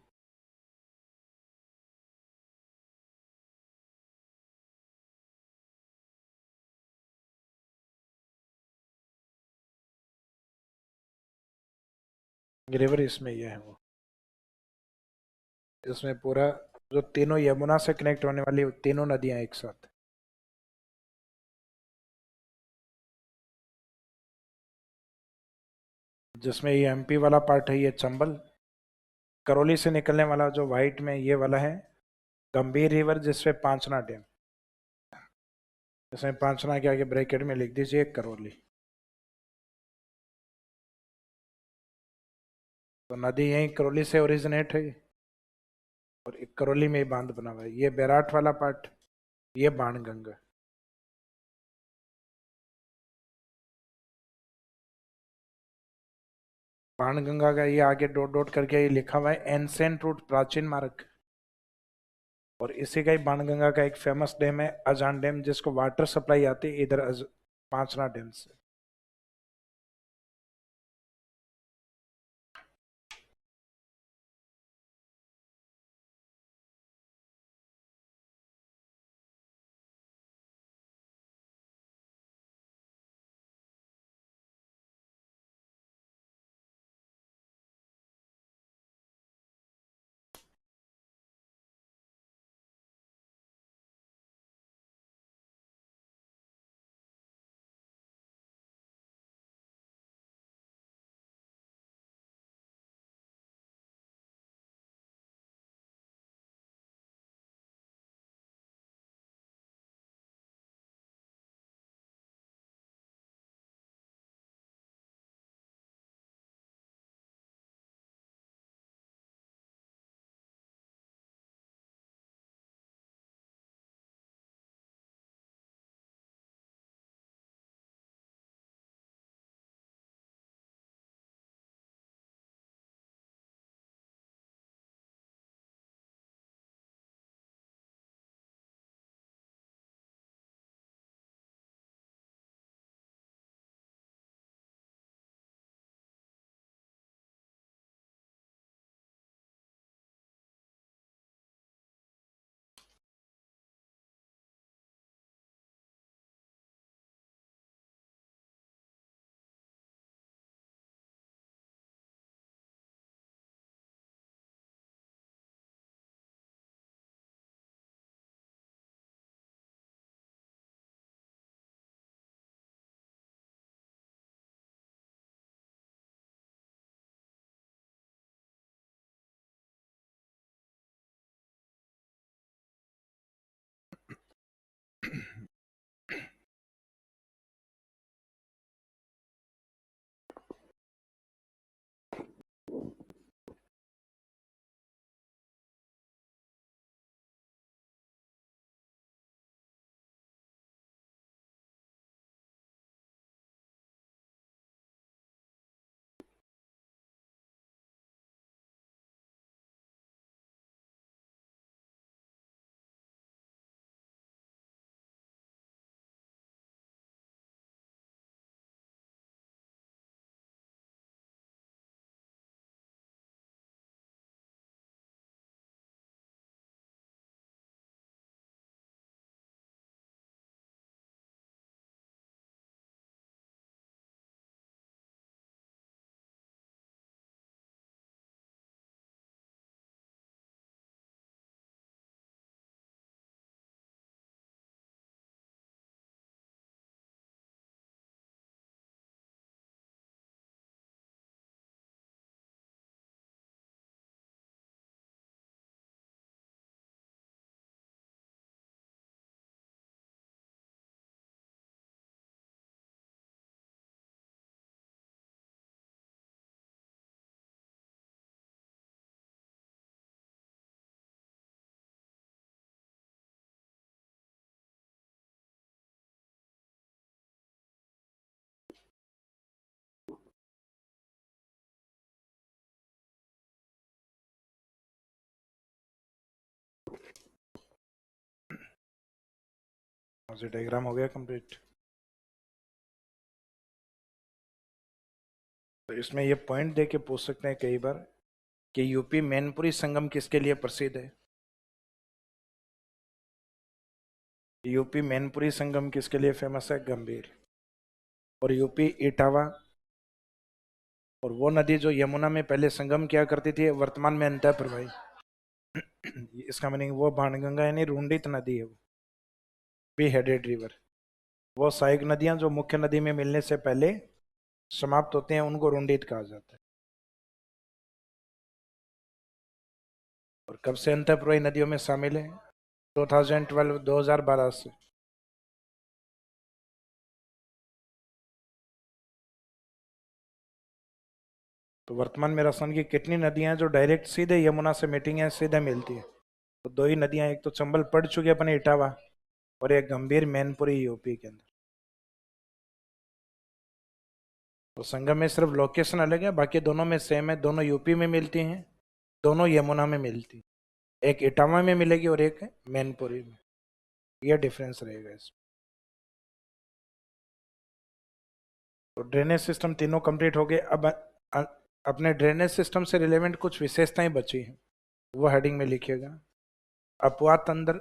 Speaker 1: रिवर इसमें यह है वो, इसमें पूरा जो तीनों यमुना से कनेक्ट होने वाली तीनों नदियां एक साथ। जिसमें ये एमपी वाला पार्ट है, ये चंबल। करौली से निकलने वाला जो व्हाइट में ये वाला है गंभीर रिवर, जिसपे पांचना डैम। इसमें पांचना के आगे ब्रैकेट में लिख दीजिए करौली। तो नदी यही करौली से ओरिजिनेट है, और एक करौली में ही बांध बना हुआ है। ये बैराट वाला पार्ट, ये बाणगंगा। बाणगंगा का ये आगे डॉट डॉट करके ये लिखा हुआ है एंसेंट रूट, प्राचीन मार्ग। और इसी का ही बाणगंगा का एक फेमस डैम है अजान डैम, जिसको वाटर सप्लाई आती है इधर पांचना डैम से। मुझे डायग्राम हो गया कंप्लीट। तो इसमें ये पॉइंट दे के पूछ सकते हैं कई बार कि यूपी मैनपुरी संगम किसके लिए प्रसिद्ध है। यूपी मैनपुरी संगम किसके लिए फेमस है? गंभीर। और यूपी इटावा और वो नदी जो यमुना में पहले संगम किया करती थी वर्तमान में अंतः प्रवाही। इसका मीनिंग वो बाणगंगा यानी रुंडित नदी है, वो भी हेडेड रिवर। वो सहायक नदियां जो मुख्य नदी में मिलने से पहले समाप्त होते हैं उनको रुंडित कहा जाता है। और कब से अंतः प्रवाही नदियों में शामिल है? 2012 से। तो वर्तमान में राजस्थान की कितनी नदियां हैं जो डायरेक्ट सीधे यमुना से मीटिंग है, सीधे मिलती है? तो दो ही नदियां, एक तो चंबल पड़ चुकी है अपने इटावा, और एक गंभीर मैनपुरी यूपी के अंदर। तो संगम में सिर्फ लोकेशन अलग है, बाकी दोनों में सेम है। दोनों यूपी में मिलती हैं, दोनों यमुना में मिलती हैं। एक इटावा में मिलेगी और एक मैनपुरी में। यह डिफरेंस रहेगा इसमें। तो ड्रेनेज सिस्टम तीनों कंप्लीट हो गए। अब अपने ड्रेनेज सिस्टम से रिलेवेंट कुछ विशेषताएं बची हैं, वो हेडिंग में लिखिएगा। अपवाह तंत्र,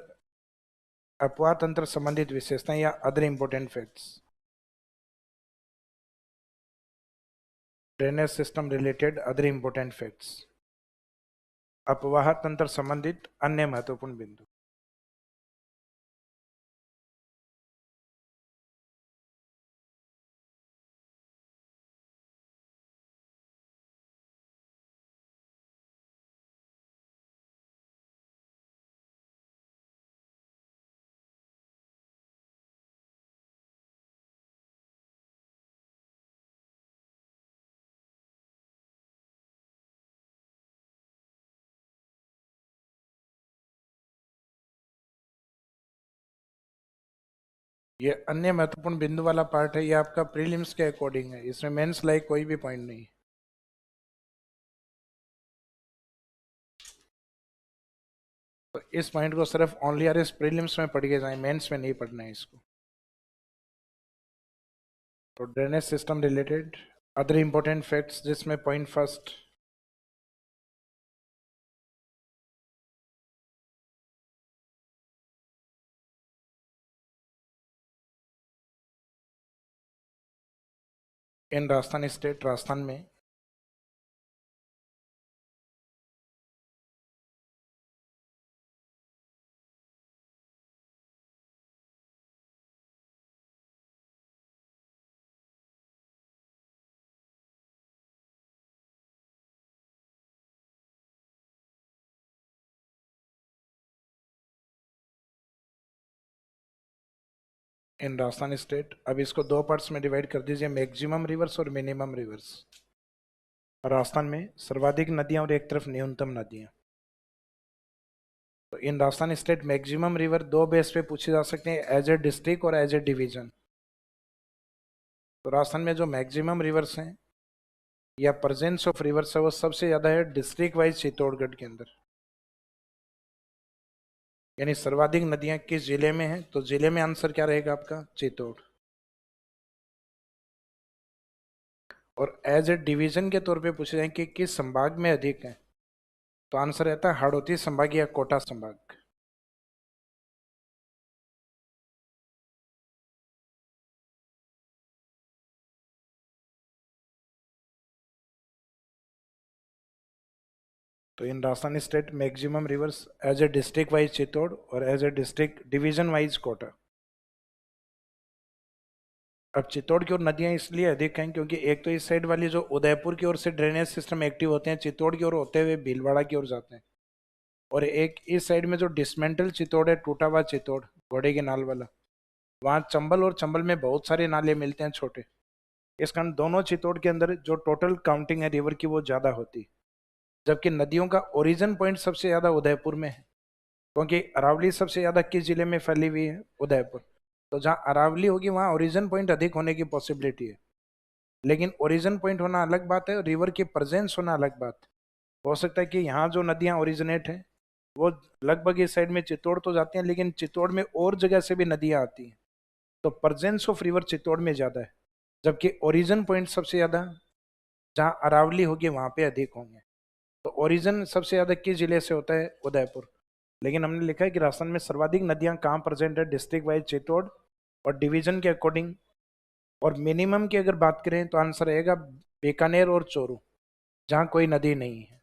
Speaker 1: अपवाह तंत्र संबंधित विशेषताएं या other important facts. Drainage system related other important facts. अपवाह तंत्र संबंधित अन्य महत्वपूर्ण बिंदु। ये अन्य महत्वपूर्ण बिंदु वाला पार्ट है, ये आपका प्रीलिम्स के अकॉर्डिंग है, इसमें मेंस लाइक कोई भी पॉइंट नहीं। तो इस पॉइंट को सिर्फ ओनली आर एस प्रीलिम्स में पढ़ के जाए, मेंस में नहीं पढ़ना है इसको। तो drainage system related other important facts, जिसमें पॉइंट फर्स्ट, इन राजस्थान स्टेट, राजस्थान में इन राजस्थान स्टेट, अब इसको दो पार्ट्स में डिवाइड कर दीजिए, मैक्सिमम रिवर्स और मिनिमम रिवर्स। राजस्थान में सर्वाधिक नदियां और एक तरफ न्यूनतम नदियां। तो in Rajasthan state maximum river दो बेस पे पूछे जा सकते हैं, एज ए डिस्ट्रिक्ट और एज ए डिवीजन। तो राजस्थान में जो मैक्सिमम रिवर्स हैं या प्रेजेंस ऑफ रिवर्स है वो सबसे ज्यादा है डिस्ट्रिक्ट वाइज चित्तौड़गढ़ के अंदर। यानी सर्वाधिक नदियां किस जिले में हैं? तो जिले में आंसर क्या रहेगा आपका? चित्तौड़। और एज ए डिवीजन के तौर पे पूछे जाए कि किस संभाग में अधिक है, तो आंसर रहता है हाड़ौती संभाग या कोटा संभाग। तो in Rajasthan state maximum rivers as a district wise Chittor और as a district division wise Kota. अब चित्तौड़ की ओर नदियां इसलिए अधिक हैं क्योंकि एक तो इस साइड वाली जो उदयपुर की ओर से ड्रेनेज सिस्टम एक्टिव होते हैं, चित्तौड़ की ओर होते हुए भीलवाड़ा की ओर जाते हैं। और एक इस साइड में जो डिसमेंटल चित्तौड़ है, टूटा हुआ चित्तौड़, घोड़े के नाल वाला, वहाँ चंबल और चंबल में बहुत सारे नाले मिलते हैं छोटे। इस कारण दोनों चित्तौड़ के अंदर जो टोटल काउंटिंग है रिवर की वो ज़्यादा होती है। जबकि नदियों का ओरिजिन पॉइंट सबसे ज़्यादा उदयपुर में है, क्योंकि अरावली सबसे ज़्यादा किस जिले में फैली हुई है? उदयपुर। तो जहाँ अरावली होगी वहाँ ओरिजिन पॉइंट अधिक होने की पॉसिबिलिटी है। लेकिन ओरिजिन पॉइंट होना अलग बात है, रिवर की प्रेजेंस होना अलग बात है। हो सकता है कि यहाँ जो नदियाँ ओरिजिनेट हैं वो लगभग इस साइड में चित्तौड़ तो जाती हैं, लेकिन चित्तौड़ में और जगह से भी नदियां आती हैं, तो प्रेजेंस ऑफ रिवर चित्तौड़ में ज्यादा है, जबकि ओरिजिन पॉइंट सबसे ज्यादा जहाँ अरावली होगी वहां पे अधिक होंगे। तो ओरिजिन सबसे ज्यादा किस जिले से होता है? उदयपुर। लेकिन हमने लिखा है कि राजस्थान में सर्वाधिक नदियां कहाँ प्रेजेंट है? डिस्ट्रिक्ट वाइज चित्तौड़, और डिवीजन के अकॉर्डिंग, और मिनिमम की अगर बात करें तो आंसर रहेगा बीकानेर और चोरू, जहाँ कोई नदी नहीं है।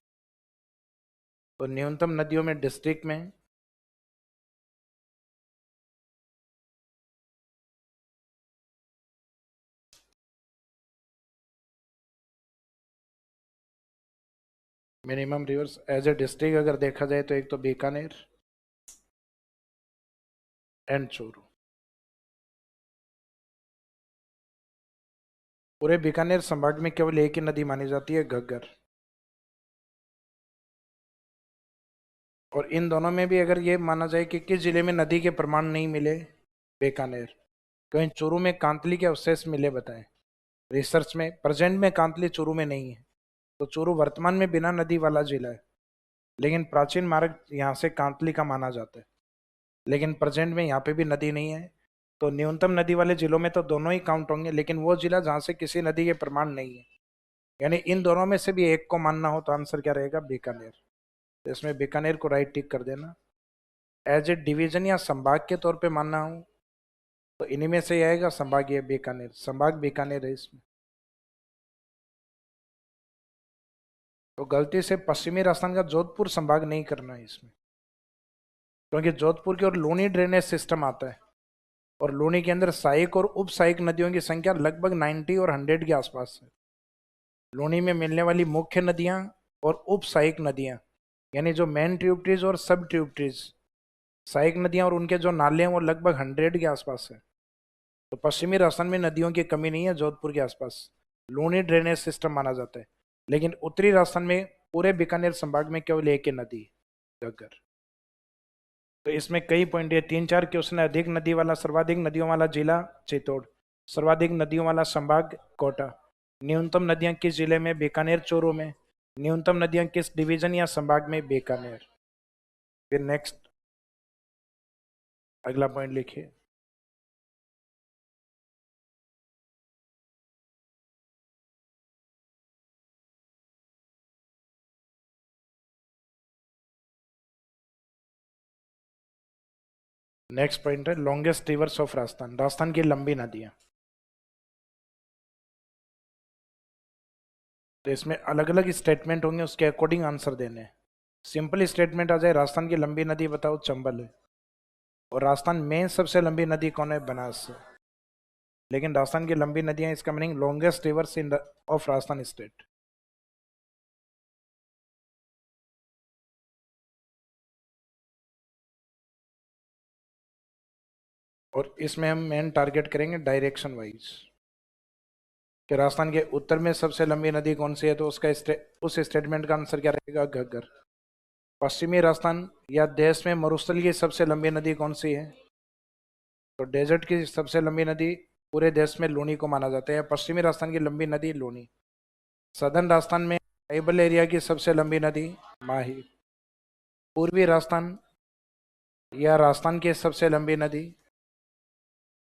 Speaker 1: तो न्यूनतम नदियों में डिस्ट्रिक्ट में minimum rivers as a district अगर देखा जाए तो एक तो बीकानेर एंड चोरू। पूरे बीकानेर संभाग में केवल एक ही नदी मानी जाती है, घग्गर। और इन दोनों में भी अगर ये माना जाए कि किस जिले में नदी के प्रमाण नहीं मिले, बीकानेर। कहीं चूरू में कांतली के अवशेष मिले बताएं। रिसर्च में प्रेजेंट में कांतली चूरू में नहीं है, तो चूरू वर्तमान में बिना नदी वाला जिला है, लेकिन प्राचीन मार्ग यहाँ से कांतली का माना जाता है, लेकिन प्रेजेंट में यहाँ पे भी नदी नहीं है। तो न्यूनतम नदी वाले जिलों में तो दोनों ही काउंट होंगे, लेकिन वो जिला जहाँ से किसी नदी के प्रमाण नहीं है, यानी इन दोनों में से भी एक को मानना हो तो आंसर क्या रहेगा? बीकानेर। तो इसमें बीकानेर को राइट टिक कर देना। एज ए डिवीजन या संभाग के तौर पे मानना हो तो इन्हीं में से ही आएगा संभागीय बीकानेर, संभाग बीकानेर है इसमें। तो गलती से पश्चिमी राजस्थान का जोधपुर संभाग नहीं करना है इसमें, क्योंकि जोधपुर की ओर लूनी ड्रेनेज सिस्टम आता है, और लूनी के अंदर सहायक और उप सहायक नदियों की संख्या लगभग 90 और 100 के आसपास है। लूनी में मिलने वाली मुख्य नदियां और उप सहायक नदियां, यानी जो मेन ट्यूबट्रीज और सब ट्यूबट्रीज, सहायक नदियां और उनके जो नाले हैं वो लगभग 100 के आसपास है। तो पश्चिमी राजस्थान में नदियों की कमी नहीं है जोधपुर के आसपास, लूनी ड्रेनेज सिस्टम माना जाता है। लेकिन उत्तरी राजस्थान में पूरे बीकानेर संभाग में केवल एक ही नदी, घग्गर। तो इसमें कई पॉइंट है, 3-4 क्वेश्चन है। अधिक नदी वाला, सर्वाधिक नदियों वाला जिला चित्तौड़, सर्वाधिक नदियों वाला संभाग कोटा, न्यूनतम नदियां किस जिले में? बीकानेर चोरू में, न्यूनतम नदियां किस डिवीजन या संभाग में? बीकानेर। फिर नेक्स्ट अगला पॉइंट लिखिए। नेक्स्ट पॉइंट है longest reverse of Rajasthan, Rajasthan की लंबी नदियां। तो इसमें अलग अलग स्टेटमेंट होंगे, उसके अकॉर्डिंग आंसर देने हैं। सिंपल स्टेटमेंट आ जाए, राजस्थान की लंबी नदी बताओ, चंबल है। और राजस्थान में सबसे लंबी नदी कौन है? बनास है। लेकिन राजस्थान की लंबी नदियां, इसका meaning longest reverse in of Rajasthan state. और इसमें हम मेन टारगेट करेंगे डायरेक्शन वाइज, कि राजस्थान के उत्तर में सबसे लंबी नदी कौन सी है, तो उसका उस स्टेटमेंट का आंसर क्या रहेगा? घग्गर। पश्चिमी राजस्थान या देश में मरुस्थल की सबसे लंबी नदी कौन सी है? तो डेजर्ट की सबसे लंबी नदी पूरे देश में लूनी को माना जाता है। पश्चिमी राजस्थान की लंबी नदी लूनी। सदर्न राजस्थान में ट्राइबल एरिया की सबसे लंबी नदी माही। पूर्वी राजस्थान या राजस्थान की सबसे लंबी नदी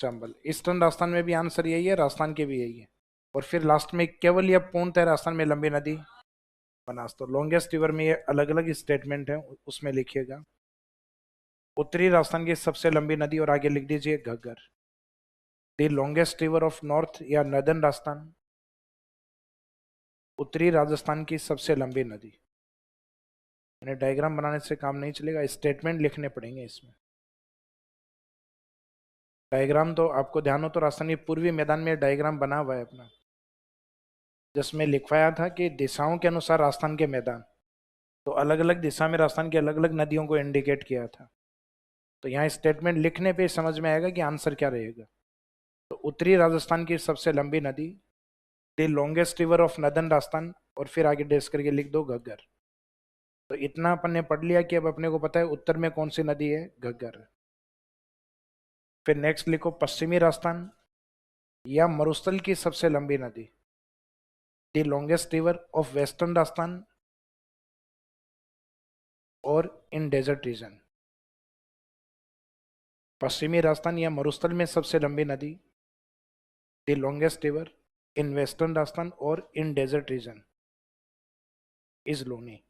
Speaker 1: चंबल। ईस्टर्न राजस्थान में भी आंसर यही है, राजस्थान के भी यही है। और फिर लास्ट में केवल या पूर्णतः राजस्थान में लंबी नदी बनास। तो लॉन्गेस्ट रिवर में ये अलग अलग स्टेटमेंट है, उसमें लिखिएगा। उत्तरी राजस्थान की सबसे लंबी नदी, और आगे लिख दीजिए Ghaggar. The longest river of north या नदर्न राजस्थान, उत्तरी राजस्थान की सबसे लंबी नदी। यानी डायग्राम बनाने से काम नहीं चलेगा, स्टेटमेंट लिखने पड़ेंगे इसमें। डायग्राम तो आपको ध्यान हो तो राजस्थान के पूर्वी मैदान में डायग्राम बना हुआ है अपना, जिसमें लिखवाया था कि दिशाओं के अनुसार राजस्थान के मैदान, तो अलग अलग दिशा में राजस्थान की अलग अलग नदियों को इंडिकेट किया था। तो यहाँ स्टेटमेंट लिखने पे समझ में आएगा कि आंसर क्या रहेगा। तो उत्तरी राजस्थान की सबसे लंबी नदी, the longest river of northern Rajasthan, और फिर आगे डेस करके लिख दो घग्गर। तो इतना अपन ने पढ़ लिया कि अब अपने को पता है उत्तर में कौन सी नदी है, घग्गर। फिर नेक्स्ट लिखो पश्चिमी राजस्थान या मरुस्थल की सबसे लंबी नदी, the longest river of western Rajasthan, और इन डेजर्ट रीजन। पश्चिमी राजस्थान या मरुस्थल में सबसे लंबी नदी, the longest river in western Rajasthan और in desert region is Luni.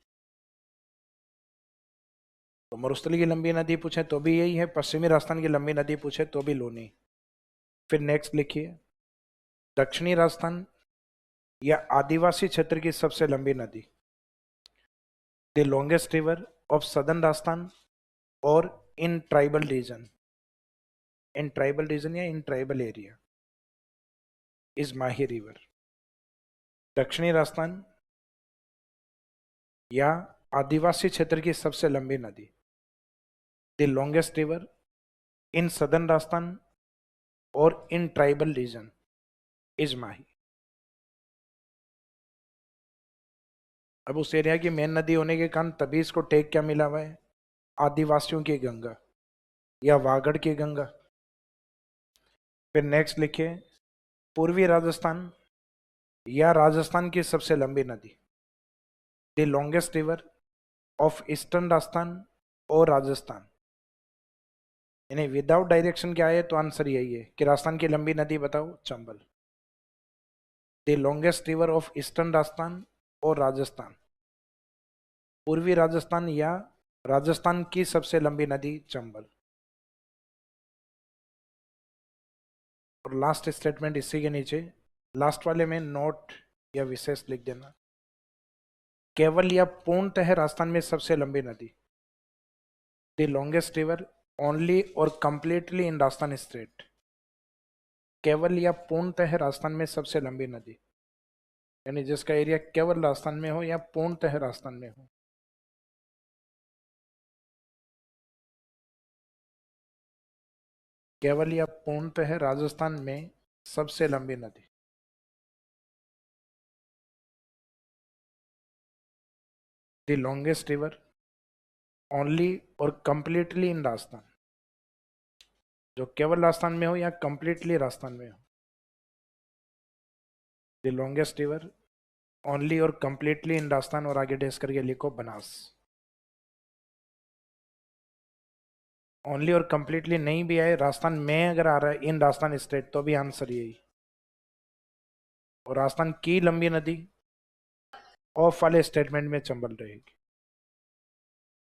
Speaker 1: तो मरुस्थल की लंबी नदी पूछे तो भी यही है, पश्चिमी राजस्थान की लंबी नदी पूछे तो भी लोनी। फिर नेक्स्ट लिखिए, दक्षिणी राजस्थान या आदिवासी क्षेत्र की सबसे लंबी नदी, the longest river of southern Rajasthan और in tribal region, in tribal region या in tribal area is Mahi river. दक्षिणी राजस्थान या आदिवासी क्षेत्र की सबसे लंबी नदी, the longest river in southern Rajasthan और in tribal region is Mahi. अब उस एरिया की मेन नदी होने के कारण तभी इसको टेक क्या मिला हुआ है, आदिवासियों की गंगा या वागड़ की गंगा। फिर नेक्स्ट लिखिए, पूर्वी राजस्थान या राजस्थान की सबसे लंबी नदी, the longest river of eastern Rajasthan और राजस्थान। यानी विदाउट डायरेक्शन क्या है तो आंसर यही है कि राजस्थान की लंबी नदी बताओ, Chambal. The longest river of eastern Rajasthan और राजस्थान, पूर्वी राजस्थान या राजस्थान की सबसे लंबी नदी चंबल। और लास्ट स्टेटमेंट इसी के नीचे लास्ट वाले में नोट या विशेष लिख देना, केवल या पूर्णतः राजस्थान में सबसे लंबी नदी, द लॉन्गेस्ट रिवर ओनली और कंप्लीटली इन राजस्थान स्टेट। केवल या पूर्णतः राजस्थान में सबसे लंबी नदी, यानी जिसका एरिया केवल राजस्थान में हो या पूर्णतः राजस्थान में हो। केवल या पूर्णतः राजस्थान में सबसे लंबी नदी, द लॉन्गेस्ट रिवर ओनली और कंप्लीटली इन राजस्थान, जो केवल राजस्थान में हो या कंप्लीटली राजस्थान में हो। द लॉन्गेस्ट रिवर ओनली और कंप्लीटली इन राजस्थान, और आगे डेस करके लिखो बनास। ओनली और कंप्लीटली नहीं भी आए, राजस्थान में अगर आ रहा है इन राजस्थान स्टेट तो भी आंसर यही। और राजस्थान की लंबी नदी ऑफ वाले स्टेटमेंट में चंबल रहेगी।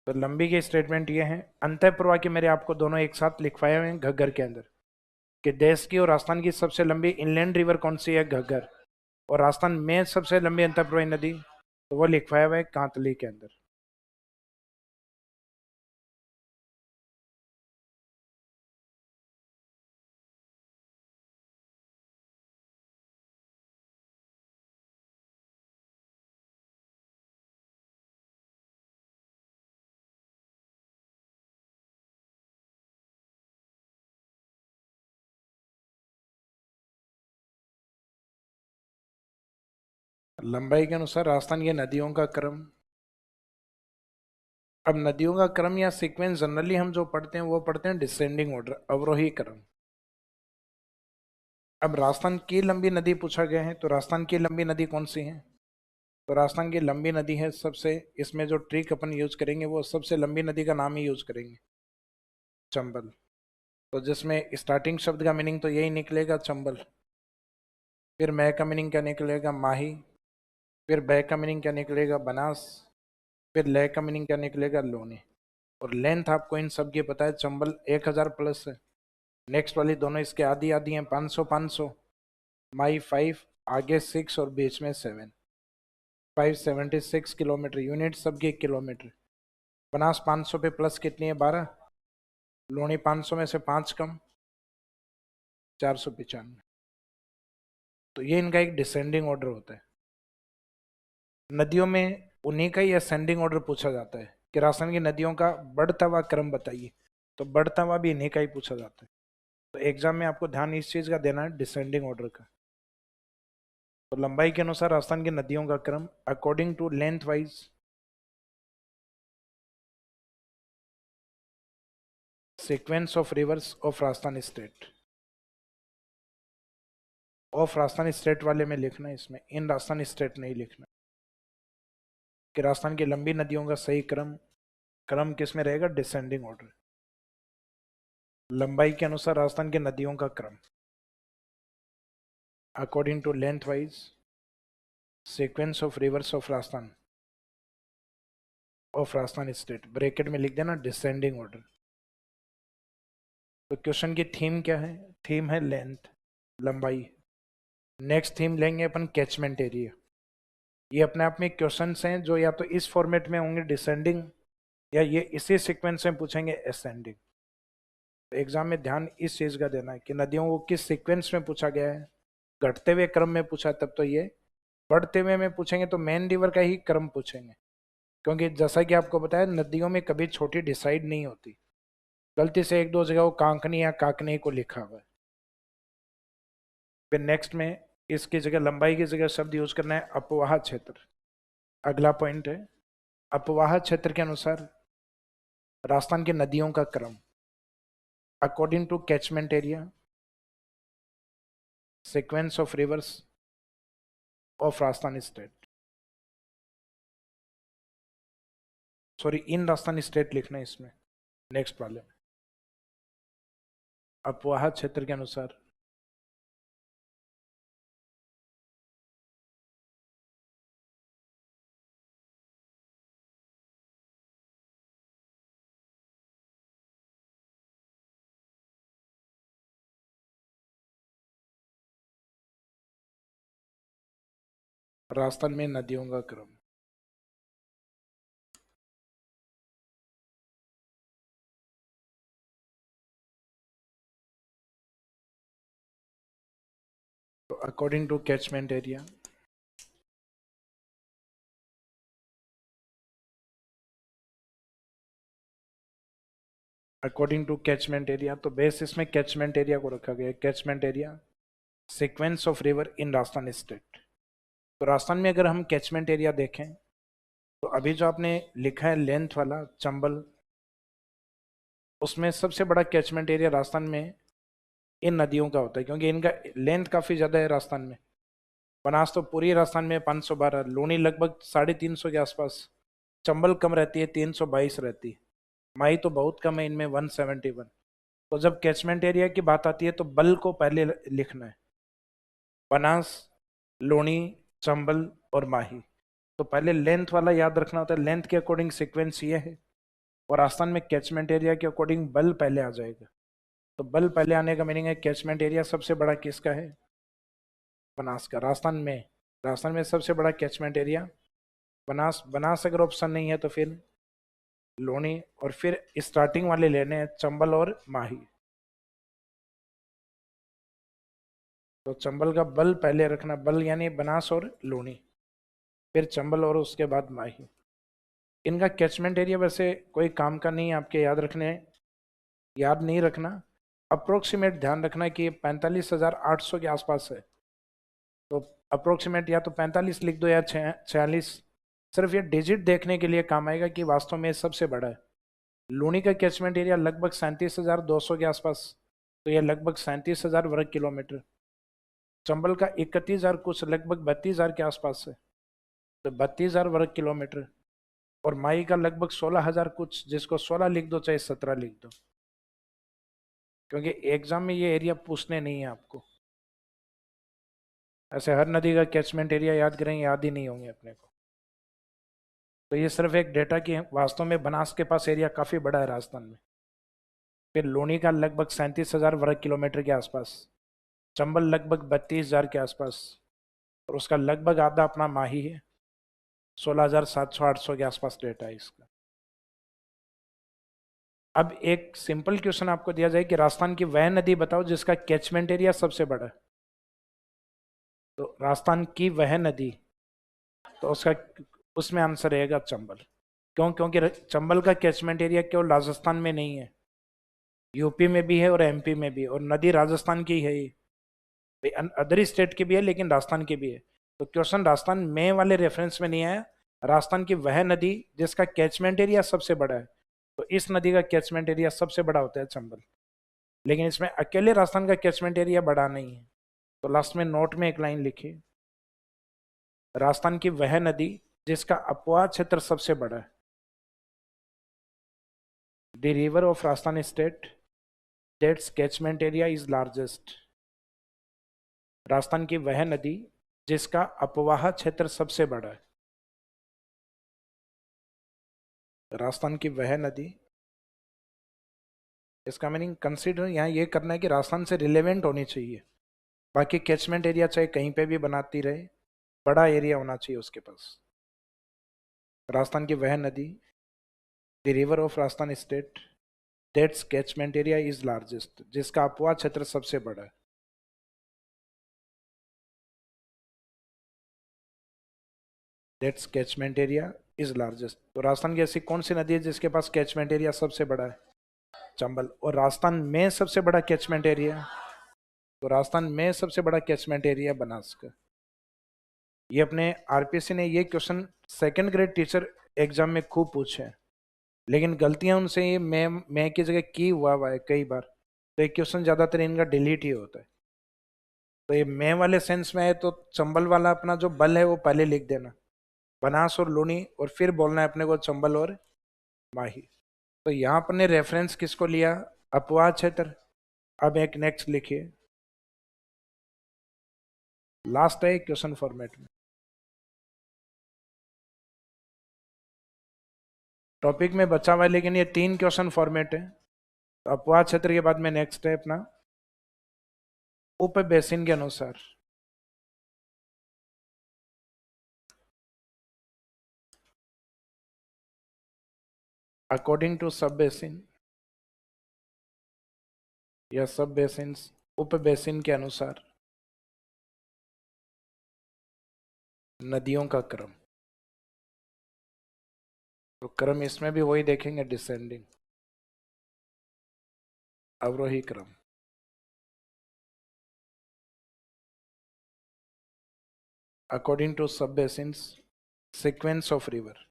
Speaker 1: तो लंबी के स्टेटमेंट ये हैं, अंतःप्रवाह के मेरे आपको दोनों एक साथ लिखवाए हुए हैं घग्गर के अंदर, कि देश की और राजस्थान की सबसे लंबी इनलैंड रिवर कौन सी है, घग्गर। और राजस्थान में सबसे लंबी अंतःप्रवाही नदी तो वो लिखवाया हुआ है कांतली के अंदर। लंबाई के अनुसार राजस्थान की नदियों का क्रम। अब नदियों का क्रम या सीक्वेंस जनरली हम जो पढ़ते हैं वो पढ़ते हैं डिसेंडिंग ऑर्डर, अवरोही क्रम। अब राजस्थान की लंबी नदी पूछा गया है, तो राजस्थान की लंबी नदी कौन सी है, तो राजस्थान की लंबी नदी है सबसे, इसमें जो ट्रिक अपन यूज करेंगे वो सबसे लंबी नदी का नाम ही यूज करेंगे, चंबल। तो जिसमें स्टार्टिंग शब्द का मीनिंग तो यही निकलेगा, चंबल। फिर मैं का मीनिंग क्या निकलेगा, माही। फिर बै का मीनिंग क्या निकलेगा, बनास। फिर लय का मीनिंग क्या निकलेगा, लोनी। और लेंथ आपको इन सब की पता है, चंबल 1000 प्लस है। नेक्स्ट वाली दोनों इसके आधी आधी हैं, 500 500। माई 5, आगे 6 और बीच में 7, 576 किलोमीटर। यूनिट सबकी किलोमीटर। बनास 500 पे प्लस कितनी है, 12। लोनी 500 में से 5 कम, 495। तो ये इनका एक डिसेंडिंग ऑर्डर होता है। नदियों में उन्हीं का ही असेंडिंग ऑर्डर पूछा जाता है कि राजस्थान की नदियों का बढ़ता हुआ क्रम बताइए, तो बढ़ता हुआ भी इन्हीं का ही पूछा जाता है। तो एग्जाम में आपको ध्यान इस चीज का देना है, डिसेंडिंग ऑर्डर का। तो लंबाई के अनुसार राजस्थान की नदियों का क्रम according to length wise sequence of rivers of Rajasthan state. Of Rajasthan state वाले में लिखना है, इसमें इन राजस्थान स्टेट नहीं लिखना, कि राजस्थान की लंबी नदियों का सही क्रम क्रम किस में रहेगा? Descending order. लंबाई के अनुसार राजस्थान की नदियों का क्रम according to length wise sequence of rivers of Rajasthan state, bracket में लिख देना डिसेंडिंग ऑर्डर। तो क्वेश्चन की थीम क्या है? थीम है लेंथ, लंबाई। नेक्स्ट थीम लेंगे अपन कैचमेंट एरिया। ये अपने आप में क्वेश्चंस हैं जो या तो इस फॉर्मेट में होंगे डिसेंडिंग, या ये इसी सीक्वेंस में पूछेंगे असेंडिंग। तो एग्जाम में ध्यान इस चीज का देना है कि नदियों को किस सीक्वेंस में पूछा गया है। घटते हुए क्रम में पूछा तब तो ये, बढ़ते हुए में पूछेंगे तो मेन रिवर का ही क्रम पूछेंगे, क्योंकि जैसा कि आपको बताया नदियों में कभी छोटी डिसाइड नहीं होती। गलती से एक दो जगह वो कांकनी या काकनी को लिखा हुआ है। फिर नेक्स्ट में इसकी जगह, लंबाई की जगह शब्द यूज करना है अपवाह क्षेत्र। अगला पॉइंट है अपवाह क्षेत्र के अनुसार राजस्थान की नदियों का क्रम according to catchment area sequence of rivers of Rajasthan state, sorry in Rajasthan state लिखना है इसमें। नेक्स्ट प्रॉब्लम, अपवाह क्षेत्र के अनुसार राजस्थान में नदियों का क्रम। तो according to catchment area according to catchment area, तो बेस इसमें कैचमेंट एरिया को रखा गया है। Catchment area sequence of river in Rajasthan state. तो राजस्थान में अगर हम कैचमेंट एरिया देखें तो अभी जो आपने लिखा है लेंथ वाला चंबल, उसमें सबसे बड़ा कैचमेंट एरिया राजस्थान में इन नदियों का होता है, क्योंकि इनका लेंथ काफ़ी ज़्यादा है राजस्थान में। बनास तो पूरी राजस्थान में 512, लूनी लगभग 350 के आसपास, चंबल कम रहती है 322 रहती है, माई तो बहुत कम है इनमें 171। तो जब कैचमेंट एरिया की बात आती है तो बल को पहले लिखना है, बनास, लूनी, चंबल और माही। तो पहले लेंथ वाला याद रखना होता है, लेंथ के अकॉर्डिंग सीक्वेंस ये है, और राजस्थान में कैचमेंट एरिया के अकॉर्डिंग बल पहले आ जाएगा। तो बल पहले आने का मीनिंग है कैचमेंट एरिया सबसे बड़ा किसका है? बनास का। राजस्थान में सबसे बड़ा कैचमेंट एरिया बनास। बनास अगर ऑप्शन नहीं है तो फिर लोनी, और फिर स्टार्टिंग वाले लेने हैं चंबल और माही। तो चंबल का बल पहले रखना, बल यानी बनास और लोनी, फिर चंबल और उसके बाद माही। इनका कैचमेंट एरिया वैसे कोई काम का नहीं है आपके याद नहीं रखना। अप्रोक्सीमेट ध्यान रखना कि 45,800 के आसपास है। तो अप्रोक्सीमेट या तो 45 लिख दो या 46, सिर्फ ये डिजिट देखने के लिए काम आएगा कि वास्तव में सबसे बड़ा है। लूनी का कैचमेंट एरिया लगभग 37,200 के आसपास, तो यह लगभग 37,000 वर्ग किलोमीटर। चंबल का 31,000 कुछ, लगभग 32,000 के आसपास है, तो 32,000 वर्ग किलोमीटर। और माई का लगभग 16,000 कुछ, जिसको 16 लिख दो चाहे 17 लिख दो, क्योंकि एग्जाम में ये एरिया पूछने नहीं है आपको। ऐसे हर नदी का कैचमेंट एरिया याद करेंगे, याद ही नहीं होंगे अपने को। तो ये सिर्फ एक डेटा की है, वास्तव में बनास के पास एरिया काफ़ी बड़ा है राजस्थान में। फिर लोनी का लगभग 37,000 वर्ग किलोमीटर के आसपास, चंबल लगभग 32,000 के आसपास, और उसका लगभग आधा अपना माही है, 16,700-800 के आसपास डेटा है इसका। अब एक सिंपल क्वेश्चन आपको दिया जाए कि राजस्थान की वह नदी बताओ जिसका कैचमेंट एरिया सबसे बड़ा है। तो राजस्थान की वह नदी, तो उसमें आंसर रहेगा चंबल। क्यों? क्योंकि चंबल का कैचमेंट एरिया केवल राजस्थान में नहीं है, यूपी में भी है और एमपी में भी, और नदी राजस्थान की है ही, अदर स्टेट की भी है लेकिन राजस्थान की भी है। तो क्वेश्चन राजस्थान में वाले रेफरेंस में नहीं आया, राजस्थान की वह नदी जिसका कैचमेंट एरिया सबसे बड़ा है। तो इस नदी का कैचमेंट एरिया सबसे बड़ा होता है चंबल, लेकिन इसमें अकेले राजस्थान का कैचमेंट एरिया बड़ा नहीं है। तो लास्ट में नोट में एक लाइन लिखी, राजस्थान की वह नदी जिसका अपवाह क्षेत्र सबसे बड़ा है। The river of Rajasthan state that's catchment area is largest. Rajasthan की वह नदी जिसका अपवाह क्षेत्र सबसे बड़ा है। राजस्थान की वह नदी, इसका मीनिंग कंसीडर यहाँ ये करना है कि राजस्थान से रिलेवेंट होनी चाहिए। बाकी कैचमेंट एरिया चाहे कहीं पे भी बनाती रहे, बड़ा एरिया होना चाहिए उसके पास। राजस्थान की वह नदी, the river of Rajasthan state that's catchment area is largest, जिसका अपवाह क्षेत्र सबसे बड़ा है। That's catchment area is largest. तो राजस्थान की ऐसी कौन सी नदी है जिसके पास कैचमेंट एरिया सबसे बड़ा है? चंबल। और राजस्थान में सबसे बड़ा कैचमेंट एरिया, तो राजस्थान में सबसे बड़ा कैचमेंट एरिया बनास का। ये अपने आरपीएससी ने ये question second grade teacher exam में खूब पूछे हैं, लेकिन गलतियां उनसे ये मैं की जगह की हुआ है कई बार, तो ये क्वेश्चन ज्यादातर इनका डिलीट ही होता है। तो ये मैं वाले सेंस में है तो चंबल वाला अपना जो बल है वो पहले लिख देना, बनास और लूनी, और फिर बोलना है अपने को चंबल और माही। तो यहाँ पर ने रेफरेंस किसको लिया? अपवाह क्षेत्र। अब एक नेक्स्ट लिखिए, लास्ट है क्वेश्चन फॉर्मेट में। टॉपिक में बचा हुआ है लेकिन ये 3 क्वेश्चन फॉर्मेट है। तो अपवाह क्षेत्र के बाद में नेक्स्ट है अपना उप बेसिन के अनुसार। अकॉर्डिंग टू सब बेसिन या सब बेसिन, उप बेसिन के अनुसार नदियों का क्रम। तो क्रम इसमें भी वही देखेंगे, डिसेंडिंग, अवरोही क्रम। अकॉर्डिंग टू सब बेसिन सीक्वेंस ऑफ रिवर।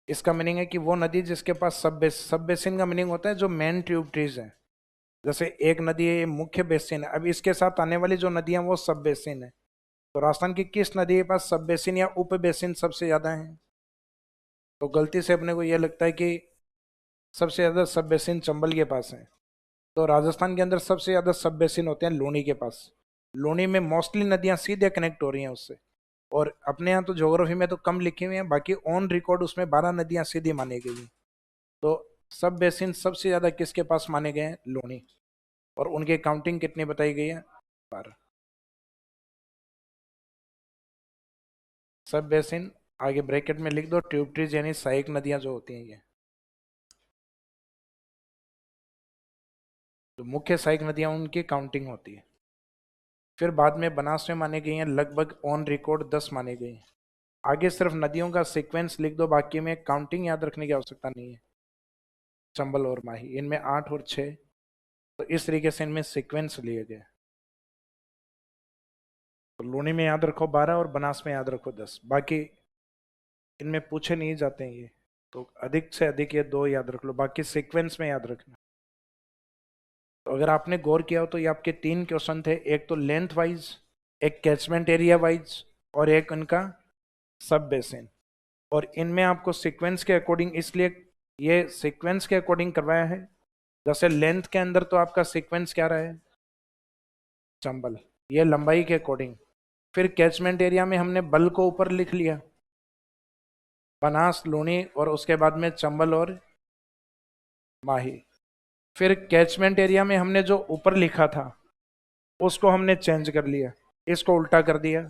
Speaker 1: इसका मीनिंग है कि वो नदी जिसके पास सब बेसिन का मीनिंग होता है जो मेन ट्यूबट्रीज है। जैसे एक नदी है, ये मुख्य बेसिन है, अब इसके साथ आने वाली जो नदियां वो सब बेसिन है। तो राजस्थान की किस नदी के पास सब बेसिन या उप बेसिन सबसे ज्यादा है? तो गलती से अपने को यह लगता है कि सबसे ज्यादा सब बेसिन चंबल के पास है। तो राजस्थान के अंदर सबसे ज्यादा सब बेसिन होते हैं लूनी के पास। लूनी में मोस्टली नदियां सीधे कनेक्ट हो रही हैं उससे। और अपने यहाँ तो ज्योग्राफी में तो कम लिखी हुई हैं, बाकी ऑन रिकॉर्ड उसमें 12 नदियां सीधी मानी गई हैं। तो सब बेसिन सबसे ज्यादा किसके पास माने गए हैं? लूनी। और उनकी काउंटिंग कितनी बताई गई है? 12। सब बेसिन आगे ब्रैकेट में लिख दो ट्यूबट्रीज, यानी सहायक नदियां जो होती हैं ये। तो मुख्य सहायक नदियां उनकी काउंटिंग होती है। फिर बाद में बनास में माने गई हैं लगभग ऑन रिकॉर्ड 10 माने गई हैं। आगे सिर्फ नदियों का सीक्वेंस लिख दो, बाकी में काउंटिंग याद रखने की आवश्यकता नहीं है। चंबल और माही इनमें 8 और 6, तो इस तरीके से इनमें सीक्वेंस लिए गए। तो लूनी में याद रखो 12 और बनास में याद रखो 10, बाकी इनमें पूछे नहीं जाते हैं ये। तो अधिक से अधिक ये 2 याद रख लो, बाकी सीक्वेंस में याद रखना। तो अगर आपने गौर किया हो तो ये आपके 3 क्वेश्चन थे, एक तो लेंथ वाइज, एक कैचमेंट एरिया वाइज, और एक उनका सब बेसिन। और इनमें आपको सीक्वेंस के अकॉर्डिंग, इसलिए ये सीक्वेंस के अकॉर्डिंग करवाया है। जैसे लेंथ के अंदर तो आपका सीक्वेंस क्या रहा है? चंबल, ये लंबाई के अकॉर्डिंग। फिर कैचमेंट एरिया में हमने बल को ऊपर लिख लिया, बनास लूनी, और उसके बाद में चंबल और माही। फिर कैचमेंट एरिया में हमने जो ऊपर लिखा था उसको हमने चेंज कर लिया, इसको उल्टा कर दिया।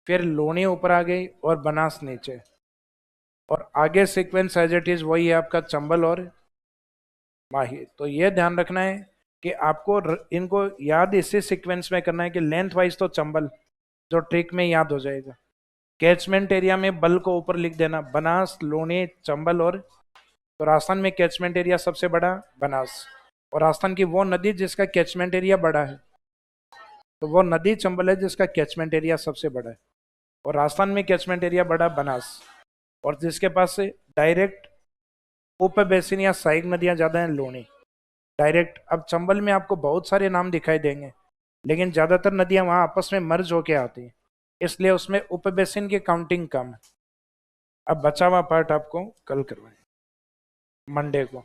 Speaker 1: फिर लूनी ऊपर आ गई और बनास नीचे, और आगे सीक्वेंस एज इट इज वही है आपका चंबल और माही। तो ये ध्यान रखना है कि आपको इनको याद इसी सीक्वेंस में करना है कि लेंथ वाइज तो चंबल, जो ट्रिक में याद हो जाएगा। कैचमेंट एरिया में बल को ऊपर लिख देना, बनास लूनी चंबल और। तो राजस्थान में कैचमेंट एरिया सबसे बड़ा बनास, और राजस्थान की वो नदी जिसका कैचमेंट एरिया बड़ा है, तो वो नदी चंबल है जिसका कैचमेंट एरिया सबसे बड़ा है। और राजस्थान में कैचमेंट एरिया बड़ा बनास, और जिसके पास से डायरेक्ट उप बेसिन या सहायक नदियां ज्यादा हैं लूनी डायरेक्ट। अब चंबल में आपको बहुत सारे नाम दिखाई देंगे, लेकिन ज्यादातर नदियां वहां आपस में मर्ज होके आती हैं, इसलिए उसमें उप बेसिन की काउंटिंग कम है। अब बचा हुआ पार्ट आपको कल करवाएं। मंडे को।